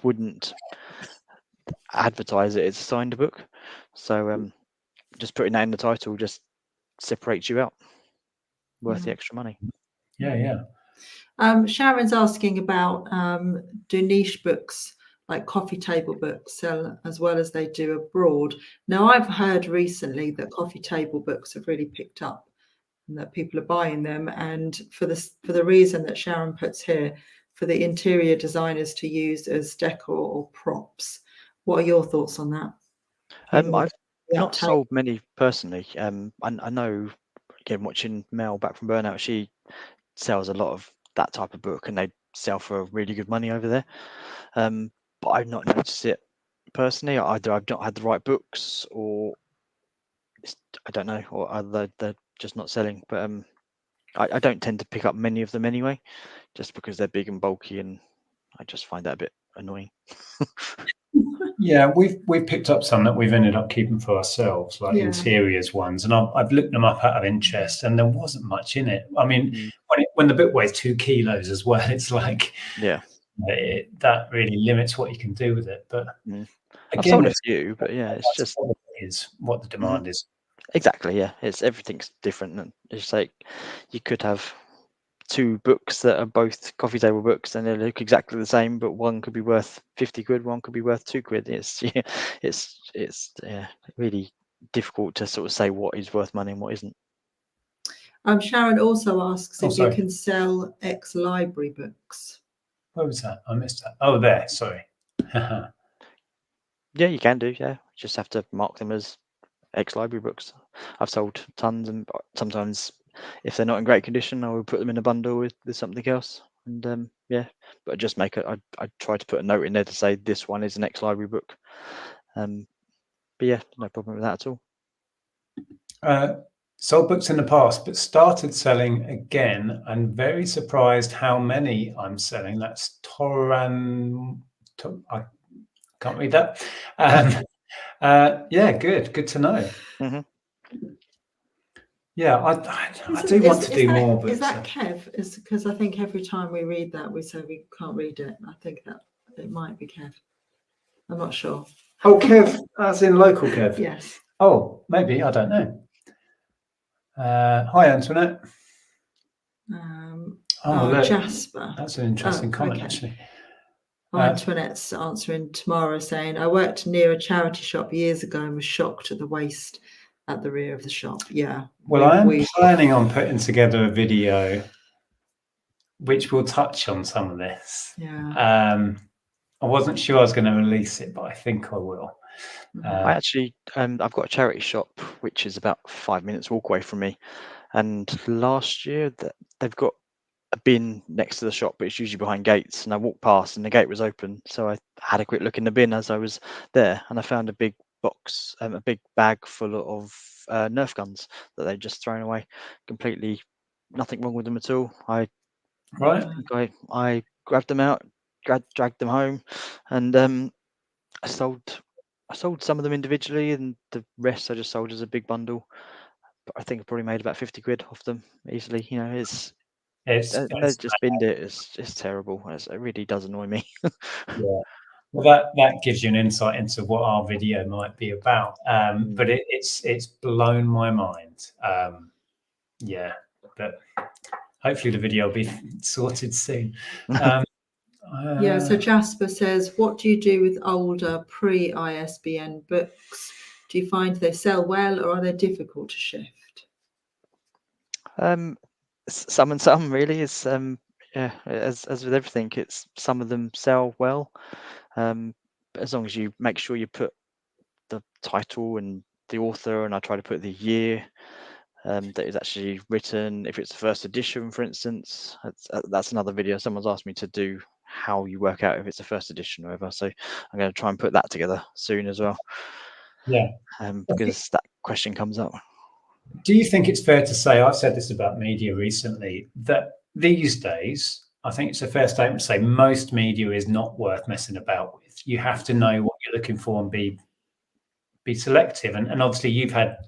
wouldn't advertise it as a signed book, so just putting that in the title just separates you out. Worth the extra money. Yeah. Sharon's asking about do niche books like coffee table books sell as well as they do abroad? Now, I've heard recently that coffee table books have really picked up and that people are buying them, and for the reason that Sharon puts here, for the interior designers to use as decor or props. What are your thoughts on that? I've not sold many personally. I know, again, watching Mel back from Burnout, she sells a lot of that type of book, and they sell for really good money over there. But I've not noticed it personally. Either I've not had the right books, or I don't know, or either they're just not selling. But I don't tend to pick up many of them anyway, just because they're big and bulky, and I just find that a bit annoying. Yeah, we've picked up some that we've ended up keeping for ourselves, like interiors ones, and I've looked them up out of interest, and there wasn't much in it. I mean, when the book weighs 2 kilos as well, it's like that really limits what you can do with it. But again, I've sold a few, but yeah, it's just what the demand is. Exactly, yeah. Everything's different, and it's like you could have 2 books that are both coffee table books, and they look exactly the same, but one could be worth 50 quid, one could be worth 2 quid. It's really difficult to sort of say what is worth money and what isn't. Sharon also asks if you can sell ex-library books. What was that? I missed that. Oh, there. Sorry. Yeah, you can do. Yeah, just have to mark them as ex-library books. I've sold tons, and sometimes if they're not in great condition, I will put them in a bundle with something else. And but I just I try to put a note in there to say this one is an ex-library book. But yeah, no problem with that at all. Sold books in the past, but started selling again, and very surprised how many I'm selling. That's Toran. I can't read that. Yeah, good to know. Yeah, I do want to do more books. Is that Kev? Is because I think every time we read that, we say we can't read it. I think that it might be Kev. I'm not sure. Oh, Kev, as in local Kev? Yes. Oh, maybe, I don't know. Hi, Antoinette. Jasper. That's an interesting comment, actually. Antoinette's answering tomorrow, saying, I worked near a charity shop years ago and was shocked at the waste at the rear of the shop. Yeah. Well, I'm planning on putting together a video which will touch on some of this. Yeah. I wasn't sure I was going to release it, but I think I will. I actually, I've got a charity shop which is about 5 minutes walk away from me, and last year they've got a bin next to the shop, but it's usually behind gates. And I walked past, and the gate was open, so I had a quick look in the bin as I was there, and I found a big box, a big bag full of Nerf guns that they'd just thrown away. Completely, nothing wrong with them at all. I Right. I grabbed them out, dragged them home, and I sold some of them individually, and the rest I just sold as a big bundle. But I think I probably made about 50 quid off them easily. You know, they've just binned it. It's terrible. It really does annoy me. Yeah. Well, that gives you an insight into what our video might be about. But it's blown my mind. Yeah, but hopefully the video will be sorted soon. Yeah, so Jasper says, what do you do with older pre-ISBN books? Do you find they sell well, or are they difficult to shift? Some and some, really. Is yeah, as with everything, it's some of them sell well, as long as you make sure you put the title and the author, and I try to put the year that is actually written. If it's the first edition, for instance, that's another video someone's asked me to do, how you work out if it's a first edition or whatever. So I'm going to try and put that together soon as well. Yeah, because that question comes up. Do you think it's fair to say, I've said this about media recently, that these days, I think it's a fair statement to say most media is not worth messing about with. You have to know what you're looking for and be selective. And obviously you've had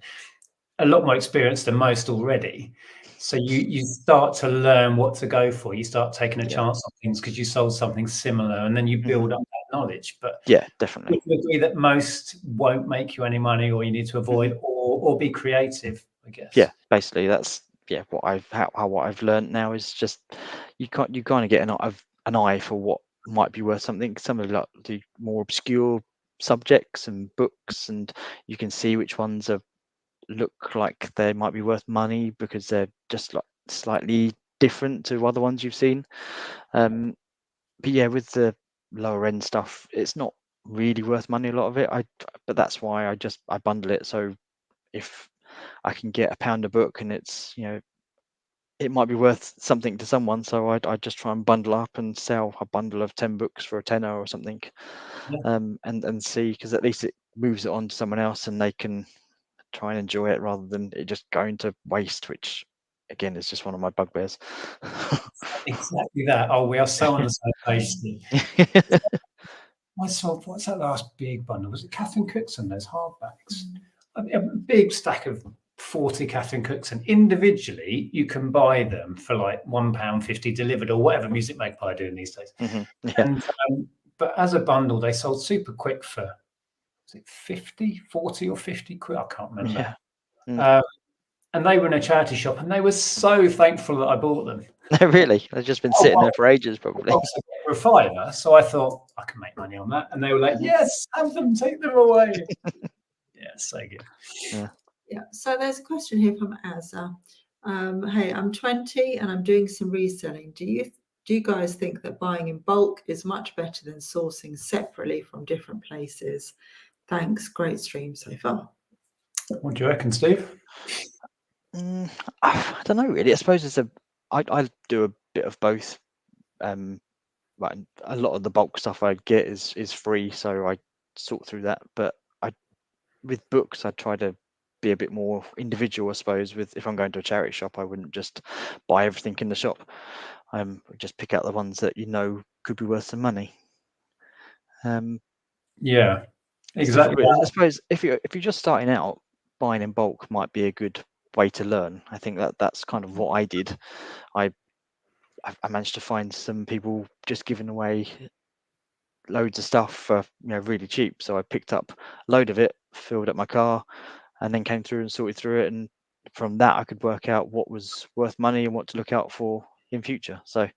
a lot more experience than most already. So you start to learn what to go for. You start taking a chance on things because you sold something similar, and then you build up that knowledge. But yeah, definitely. would you agree that most won't make you any money, or you need to avoid or be creative, I guess? Yeah, basically that's what I've learned now is just you kind of get an eye for what might be worth something. Some of the more obscure subjects and books, and you can see which ones look like they might be worth money because they're just like slightly different to other ones you've seen. But yeah, with the lower end stuff, it's not really worth money, a lot of it. But that's why I bundle it. So if I can get £1 a book, and it's, it might be worth something to someone, so I just try and bundle up and sell a bundle of 10 books for a tenner or something. And see, because at least it moves it on to someone else and they can try and enjoy it rather than it just going to waste, which again is just one of my bugbears. Exactly that. Oh, we are so on the same page, Steve. I sold, what's that last big bundle? Was it Catherine Cookson, those hardbacks? A big stack of 40 Catherine Cookson. Individually, you can buy them for like £1.50 delivered, or whatever Music Magpie are doing these days. And but as a bundle, they sold super quick for, was it 40 or 50 quid? I can't remember. And they were in a charity shop, and they were so thankful that I bought them. Really? They've just been sitting there for ages, probably. For a £5, so I thought I can make money on that. And they were like, yes, have them, take them away. Yeah, so good. Yeah, so there's a question here from Azza. Hey, I'm 20 and I'm doing some reselling. Do you guys think that buying in bulk is much better than sourcing separately from different places? Thanks, great stream so far. What do you reckon, Steve? I don't know, really. I suppose I do a bit of both. But a lot of the bulk stuff I get is free, so I sort through that. But with books, I try to be a bit more individual, I suppose. If I'm going to a charity shop, I wouldn't just buy everything in the shop. Just pick out the ones that could be worth some money. Yeah, exactly. I suppose if you're just starting out, buying in bulk might be a good way to learn. I think that's kind of what I did. I managed to find some people just giving away loads of stuff for really cheap, so I picked up a load of it, filled up my car, and then came through and sorted through it, and from that I could work out what was worth money and what to look out for in future. So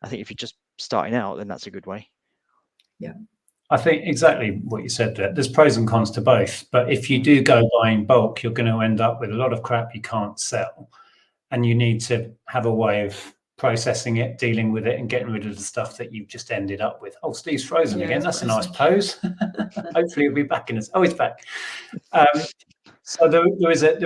I think if you're just starting out, then that's a good way. Yeah, I think exactly what you said there. There's pros and cons to both, but if you do go buying bulk, you're going to end up with a lot of crap you can't sell, and you need to have a way of processing it, dealing with it, and getting rid of the stuff that you've just ended up with. Oh, Steve's frozen again. That's a nice pose. Hopefully he'll be back in his. Oh, he's back. So there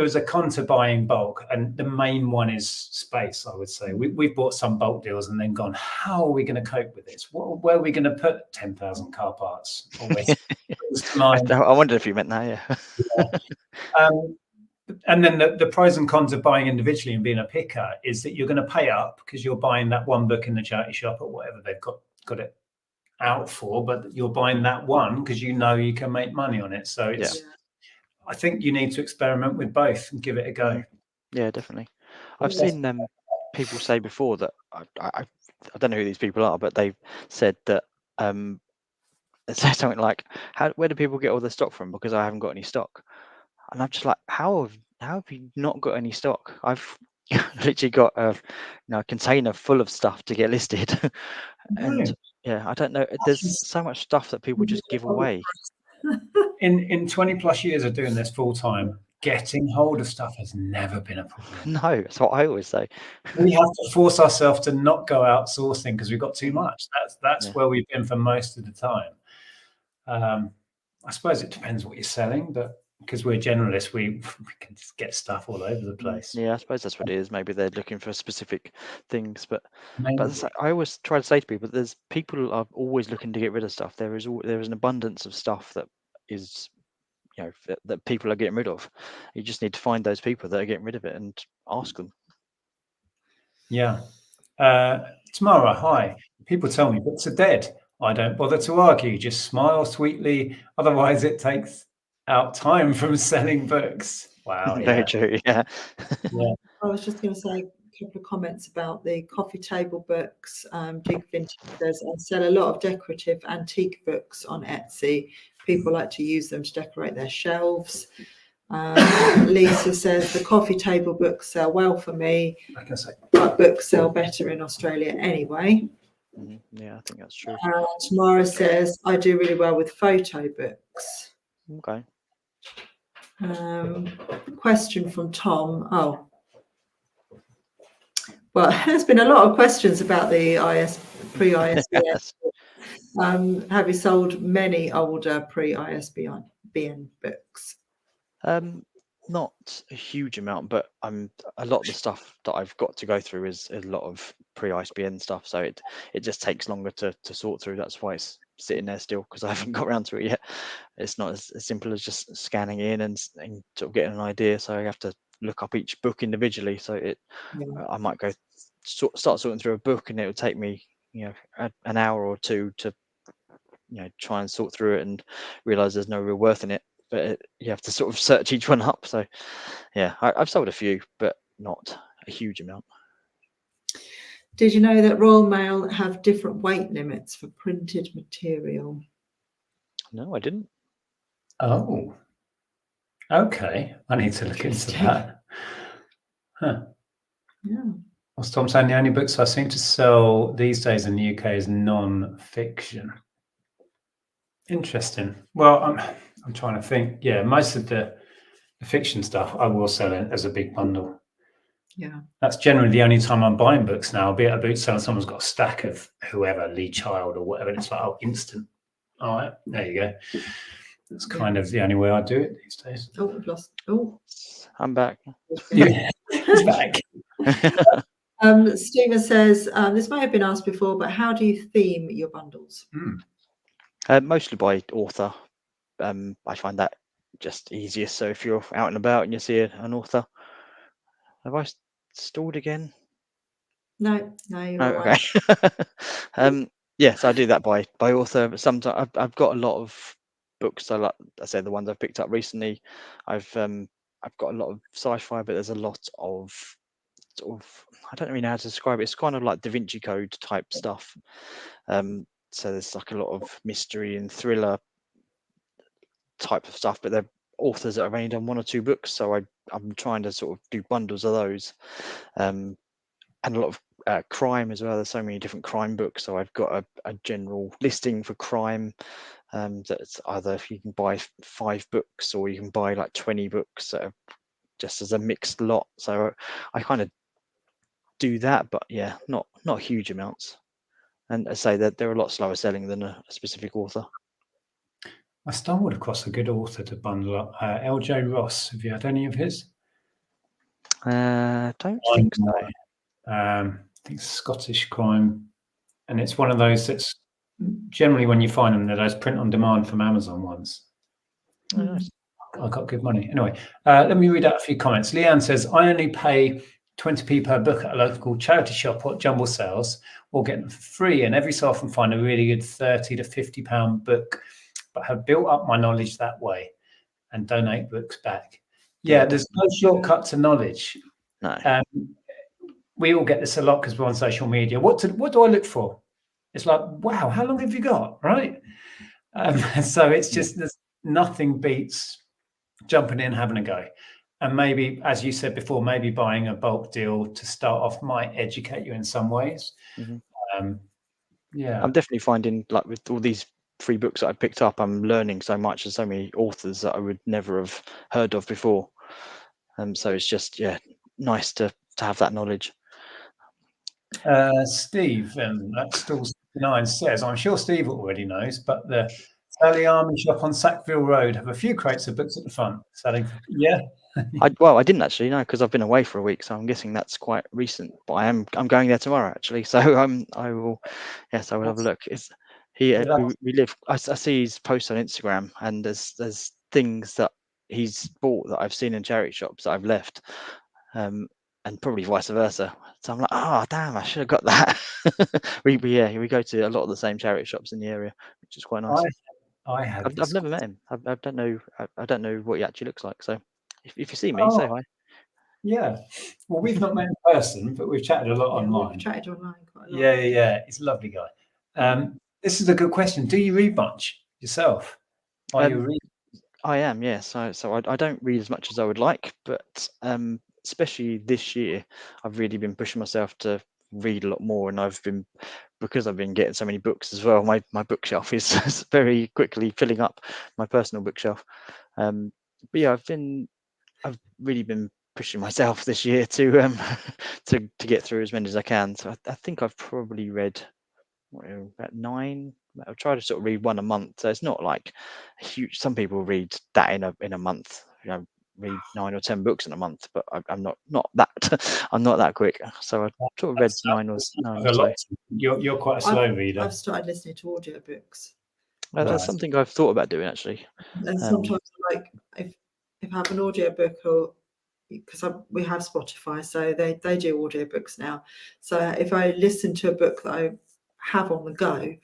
was a con to buying bulk, and the main one is space. I would say we've bought some bulk deals and then gone, how are we going to cope with this? Where are we going to put 10,000 car parts? Always I wondered if you meant that. Yeah. And then the pros and cons of buying individually and being a picker is that you're going to pay up because you're buying that one book in the charity shop or whatever they've got it out for, but you're buying that one because you know you can make money on it. So it's, I think you need to experiment with both and give it a go. Yeah, definitely. I've seen people say before that I don't know who these people are, but they've said that they say something like, where do people get all their stock from? Because I haven't got any stock. And I'm just like, how have you not got any stock? I've literally got a container full of stuff to get listed. And yeah, I don't know. There's so much stuff that people just give away. In 20 plus years of doing this full time, getting hold of stuff has never been a problem. No, that's what I always say. We have to force ourselves to not go outsourcing because we've got too much. That's where we've been for most of the time. I suppose it depends what you're selling, but because we're generalists, we can just get stuff all over the place. Yeah, I suppose that's what it is. Maybe they're looking for specific things, but I always try to say to people, there's people are always looking to get rid of stuff. There is an abundance of stuff that is, that people are getting rid of. You just need to find those people that are getting rid of it and ask them. Yeah. Tamara, hi. People tell me books are dead. I don't bother to argue, just smile sweetly. Otherwise, it takes out time from selling books. Wow. Very true. Yeah. I was just going to say a couple of comments about the coffee table books. Dig Vintage says, I sell a lot of decorative antique books on Etsy. People like to use them to decorate their shelves. Lisa says the coffee table books sell well for me, but books sell better in Australia anyway. Yeah, I think that's true. Tamara says I do really well with photo books. Okay. Question from Tom. Well, there's been a lot of questions about the pre-ISBN. Have you sold many older pre-ISBN books? Not a huge amount, but a lot of the stuff that I've got to go through is a lot of pre-ISBN stuff, so it just takes longer to sort through. That's why it's sitting there still, because I haven't got around to it yet. It's not as simple as just scanning in and sort of getting an idea. So I have to look up each book individually. So I might go start sorting through a book, and it will take me an hour or two to try and sort through it and realize there's no real worth in it. But you have to sort of search each one up. So yeah, I've sold a few, but not a huge amount. Did you know that Royal Mail have different weight limits for printed material? No, I didn't. Oh, okay. I need to look into that. Huh. Yeah. What's Tom saying? The only books I seem to sell these days in the UK is non-fiction. Interesting. Well, I'm trying to think. Yeah, most of the fiction stuff I will sell it as a big bundle. Yeah. That's generally the only time I'm buying books now. I'll be at a boot sale and someone's got a stack of whoever, Lee Child or whatever. And it's like, instant. All right, there you go. That's kind of the only way I do it these days. Oh, we've lost. Oh, I'm back. Yeah, he's back. Stephen says, this may have been asked before, but how do you theme your bundles? Mostly by author. I find that just easiest. So if you're out and about and you see an author, have I stalled again? No, you're all okay. right. Yeah, so I do that by author. But sometimes I've got a lot of books. So like I said, the ones I've picked up recently, I've got a lot of sci-fi, but there's a lot of sort of, I don't really know how to describe it. It's kind of like Da Vinci Code type stuff. So there's like a lot of mystery and thriller type of stuff, but they're authors that have only done one or two books. So I'm trying to sort of do bundles of those, and a lot of crime as well. There's so many different crime books. So I've got a general listing for crime. That's either if you can buy 5 books or you can buy like 20 books, just as a mixed lot. So I kind of do that, but yeah, not huge amounts. And I say that they're a lot slower selling than a specific author. I stumbled across a good author to bundle up. L.J. Ross. Have you had any of his? Don't think so. I think Scottish crime, and it's one of those that's generally when you find them, they're those print on demand from Amazon ones. Oh, nice. I got good money. Anyway, let me read out a few comments. Leanne says, I only pay 20p per book at a local charity shop or jumble sales, or get them for free, and every so often find a really good 30 to 50 pound book, but have built up my knowledge that way and donate books back. Yeah, there's no shortcut to knowledge. No. We all get this a lot because we're on social media. What do I look for? It's like, wow, how long have you got? Right. So it's just, there's nothing beats jumping in, having a go. And maybe, as you said before, maybe buying a bulk deal to start off might educate you in some ways. Yeah. I'm definitely finding, like, with all these free books that I picked up, I'm learning so much, and so many authors that I would never have heard of before. So it's just, nice to have that knowledge. Steve, and that's still 69 says, I'm sure Steve already knows, but the Sally Army shop on Sackville Road have a few crates of books at the front selling for, I didn't actually know, because I've been away for a week, so I'm guessing that's quite recent. But I'm going there tomorrow actually, so I will have a look. It's we live. I see his posts on Instagram, and there's things that he's bought that I've seen in charity shops that I've left, and probably vice versa. So I'm like, oh damn, I should have got that. we go to a lot of the same charity shops in the area, which is quite nice. I had I've never met him. I don't know. I don't know what he actually looks like. So if you see me, say hi. Yeah. Well, we've not met in person, but we've chatted a lot online. We've chatted online quite a lot. Yeah. He's a lovely guy. This is a good question. Do you read much yourself? Are you reading? I am, yeah. So I don't read as much as I would like, but especially this year, I've really been pushing myself to read a lot more, and because I've been getting so many books as well. My bookshelf is very quickly filling up, my personal bookshelf. But yeah, I've really been pushing myself this year to to get through as many as I can. So I think I've probably read about 9. I'll try to sort of read one a month. So it's not like huge. Some people read that in a month. Read 9 or 10 books in a month, but I'm not that. I'm not that quick. So I sort of read 9 or so. You're quite a slow reader. I've started listening to audiobooks. That's something I've thought about doing actually. And sometimes, like if I have an audiobook, or because we have Spotify, so they do audiobooks now. So if I listen to a book that I have on the go,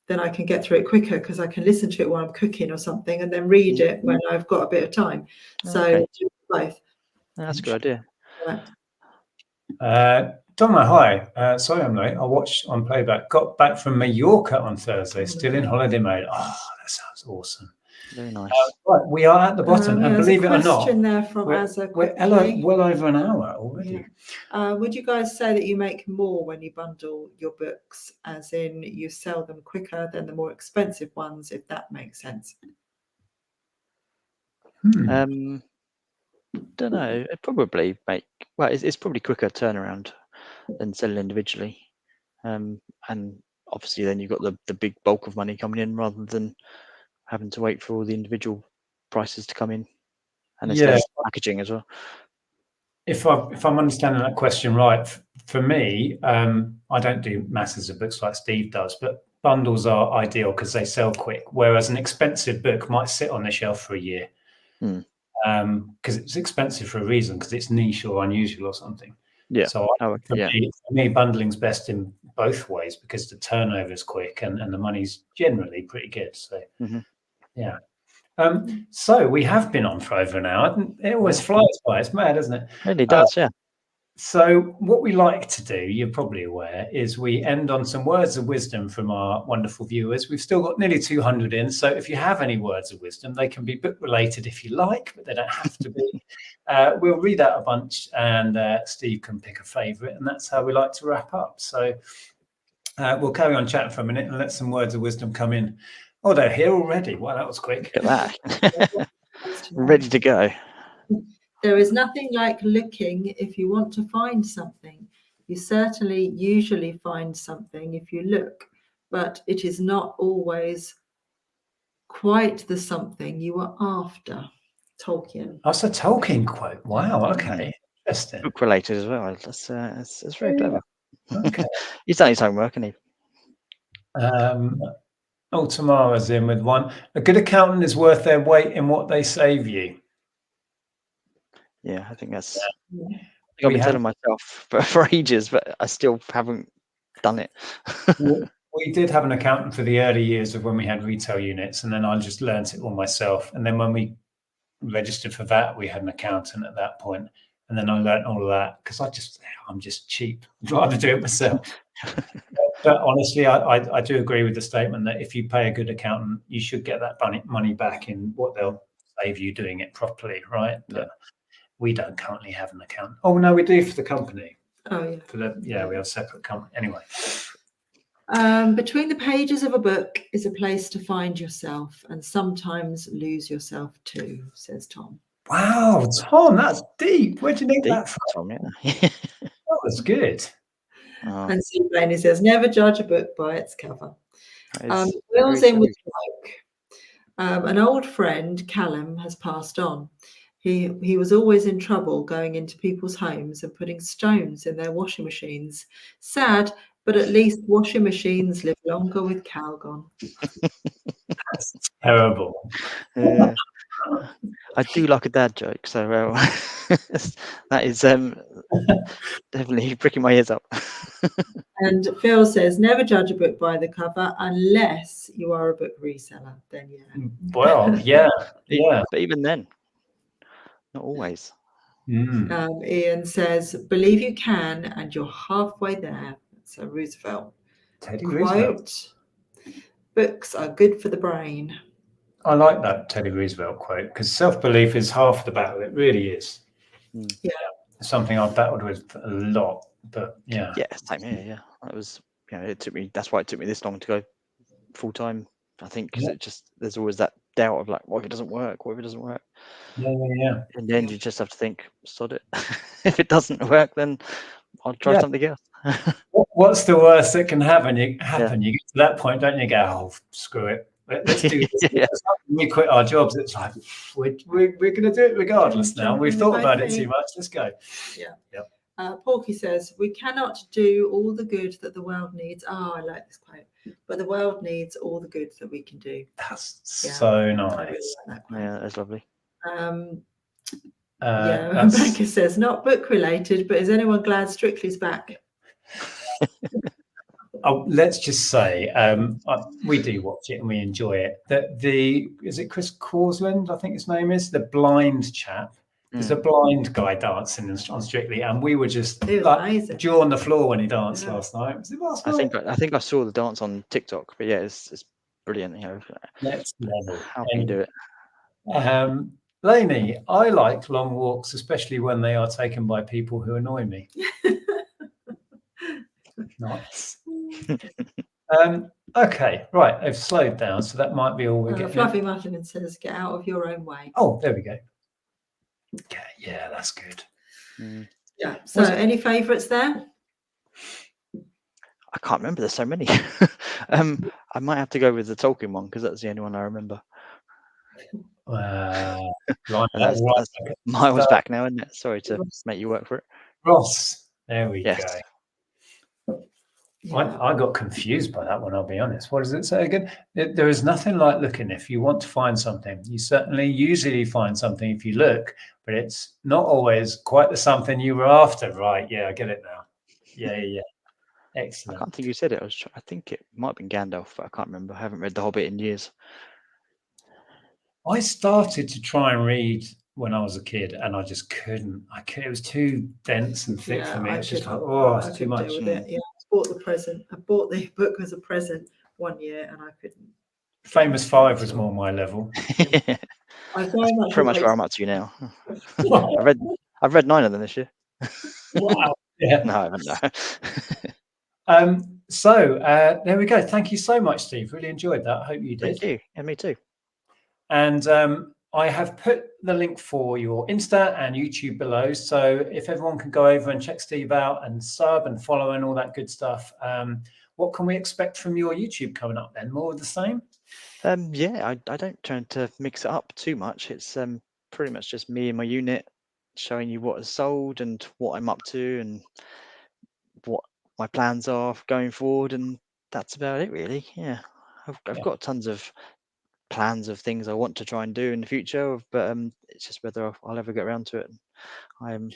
then I can get through it quicker, because I can listen to it while I'm cooking or something, and then read it when I've got a bit of time. So do both. That's a good idea. Donna, hi. Sorry I'm late. I watched on playback. Got back from Mallorca on Thursday. Still in holiday mode. Oh, that sounds awesome. Very nice. Right, we are at the bottom, and believe it or not, there from we're well over an hour already. Yeah. Would you guys say that you make more when you bundle your books, as in you sell them quicker than the more expensive ones, if that makes sense? Don't know. It probably it's probably quicker turnaround than selling individually, and obviously then you've got the big bulk of money coming in, rather than having to wait for all the individual prices to come in, and there's less packaging as well. If I'm understanding that question right, for me, I don't do masses of books like Steve does, but bundles are ideal because they sell quick, whereas an expensive book might sit on the shelf for a year. Because it's expensive for a reason, because it's niche or unusual or something. Yeah. So for me, bundling's best in both ways, because the turnover is quick and the money's generally pretty good. So yeah. So we have been on for over an hour. It always flies by. It's mad, isn't it? It really does, yeah. So what we like to do, you're probably aware, is we end on some words of wisdom from our wonderful viewers. We've still got nearly 200 in, so if you have any words of wisdom, they can be book related if you like, but they don't have to be. We'll read out a bunch, and Steve can pick a favourite, and that's how we like to wrap up. So we'll carry on chatting for a minute and let some words of wisdom come in. Oh, they're here already. Wow, that was quick. Look at that. Ready to go. There is nothing like looking if you want to find something. You certainly usually find something if you look, but it is not always quite the something you were after. Tolkien. That's a Tolkien quote. Wow. Okay. Interesting. Book related as well. That's very clever. Okay. He's done his homework, hasn't Tamara's in with one. A good accountant is worth their weight in what they save you. he? Yeah, I think that's. Yeah. I think I've been telling myself for ages, but I still haven't done it. We did have an accountant for the early years of when we had retail units, and then I just learned it all myself. And then when we registered for that, we had an accountant at that point. And then I learned all of that because I'm just cheap. I'd rather do it myself. But honestly, I do agree with the statement that if you pay a good accountant, you should get that money back in what they'll save you doing it properly, right? But we don't currently have an accountant. Oh no, we do for the company. Oh yeah. We have a separate company. Anyway. Between the pages of a book is a place to find yourself and sometimes lose yourself too, says Tom. Wow, Tom, that's deep. Where'd you think that from? Tom, yeah. That was good. And C. Blaney says, never judge a book by its cover. Will's in with joke. An old friend, Callum, has passed on. He was always in trouble going into people's homes and putting stones in their washing machines. Sad, but at least washing machines live longer with Calgon. That's terrible. I do like a dad joke, so that is definitely pricking my ears up. And Phil says, never judge a book by the cover unless you are a book reseller. Then yeah. Well, yeah. But even then, not always. Ian says, believe you can and you're halfway there. So Roosevelt. Teddy Quote, Roosevelt. Books are good for the brain. I like that Teddy Roosevelt quote because self-belief is half the battle. It really is. Yeah. It's something I've battled with a lot, but yeah. Yeah, same here. Yeah, it was. It took me. That's why it took me this long to go full time. I think because there's always that doubt of like, what if it doesn't work? What if it doesn't work? Yeah. In the end, you just have to think, sod it. If it doesn't work, then I'll try something else. What's the worst that can happen? You get to that point, don't you? Go, oh, screw it. Let's do this. We quit our jobs. It's like we're going to do it regardless now. We've thought about it too much. Let's go. Yeah. Porky says, we cannot do all the good that the world needs. Oh, I like this quote. But the world needs all the good that we can do. That's so nice. I really like that quote. Yeah, that's lovely. Rebecca says, not book related, but is anyone glad Strictly's back? Let's just say we do watch it and we enjoy it. Is it Chris Causland? I think his name is, the blind chap. There's a blind guy dancing on Strictly, and we were just like jaw on the floor when he danced last night. Was it last night? I think I saw the dance on TikTok, but yeah, it's brilliant. Next level. How can you do it? Lainey, I like long walks, especially when they are taken by people who annoy me. Nice. Okay, right. They've slowed down, so that might be all we're getting. Fluffy Mutton says, get out of your own way. Oh, there we go. Okay, yeah, that's good. Yeah. So, any favourites there? I can't remember. There's so many. I might have to go with the Tolkien one because that's the only one I remember. That's miles back now, isn't it? Sorry to make you work for it. Ross, there we go. Yeah. I got confused by that one, I'll be honest. What does it say again? There is nothing like looking. If you want to find something, you usually find something if you look, but it's not always quite the something you were after. Right. Yeah, I get it now. Yeah. Excellent. I can't think who said it. I think it might have been Gandalf, but I can't remember. I haven't read The Hobbit in years. I started to try and read when I was a kid, and I just couldn't. It was too dense and thick for me. It's just like, it's too much. Yeah. I bought the book as a present one year, and I couldn't. Famous Five was more my level. That's pretty much where I'm up to now. I've read 9 of them this year. Wow. Yeah. No, I haven't. So there we go. Thank you so much, Steve. Really enjoyed that. I hope you did. Thank you. And me too. And I have put the link for your Insta and YouTube below. So if everyone can go over and check Steve out and sub and follow and all that good stuff, what can we expect from your YouTube coming up then? More of the same? Yeah, I don't try to mix it up too much. It's pretty much just me and my unit showing you what is sold and what I'm up to and what my plans are going forward, and that's about it really. Yeah, I've got tons of plans of things I want to try and do in the future, but it's just whether I'll ever get around to it. I'm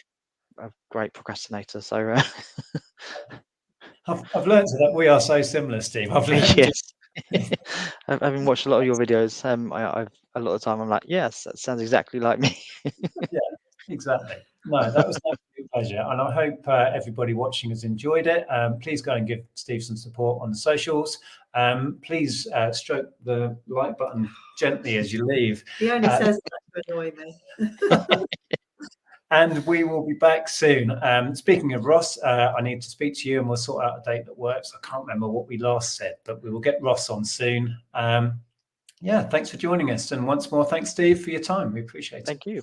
a great procrastinator, so I've learned that we are so similar, Steve. I've learned. yes. Having watched a lot of your videos, I've a lot of time I'm like, yes, that sounds exactly like me. Yeah, exactly. No, that was an absolute pleasure, and I hope everybody watching has enjoyed it. Please go and give Steve some support on the socials. Please stroke the like button gently as you leave. He only says that to annoy me. And we will be back soon. Speaking of Ross, I need to speak to you and we'll sort out a date that works. I can't remember what we last said, but we will get Ross on soon. Yeah, thanks for joining us. And once more, thanks, Steve, for your time. We appreciate it. Thank you.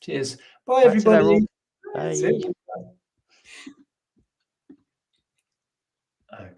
Cheers. Bye, everybody. Bye. See you. Okay.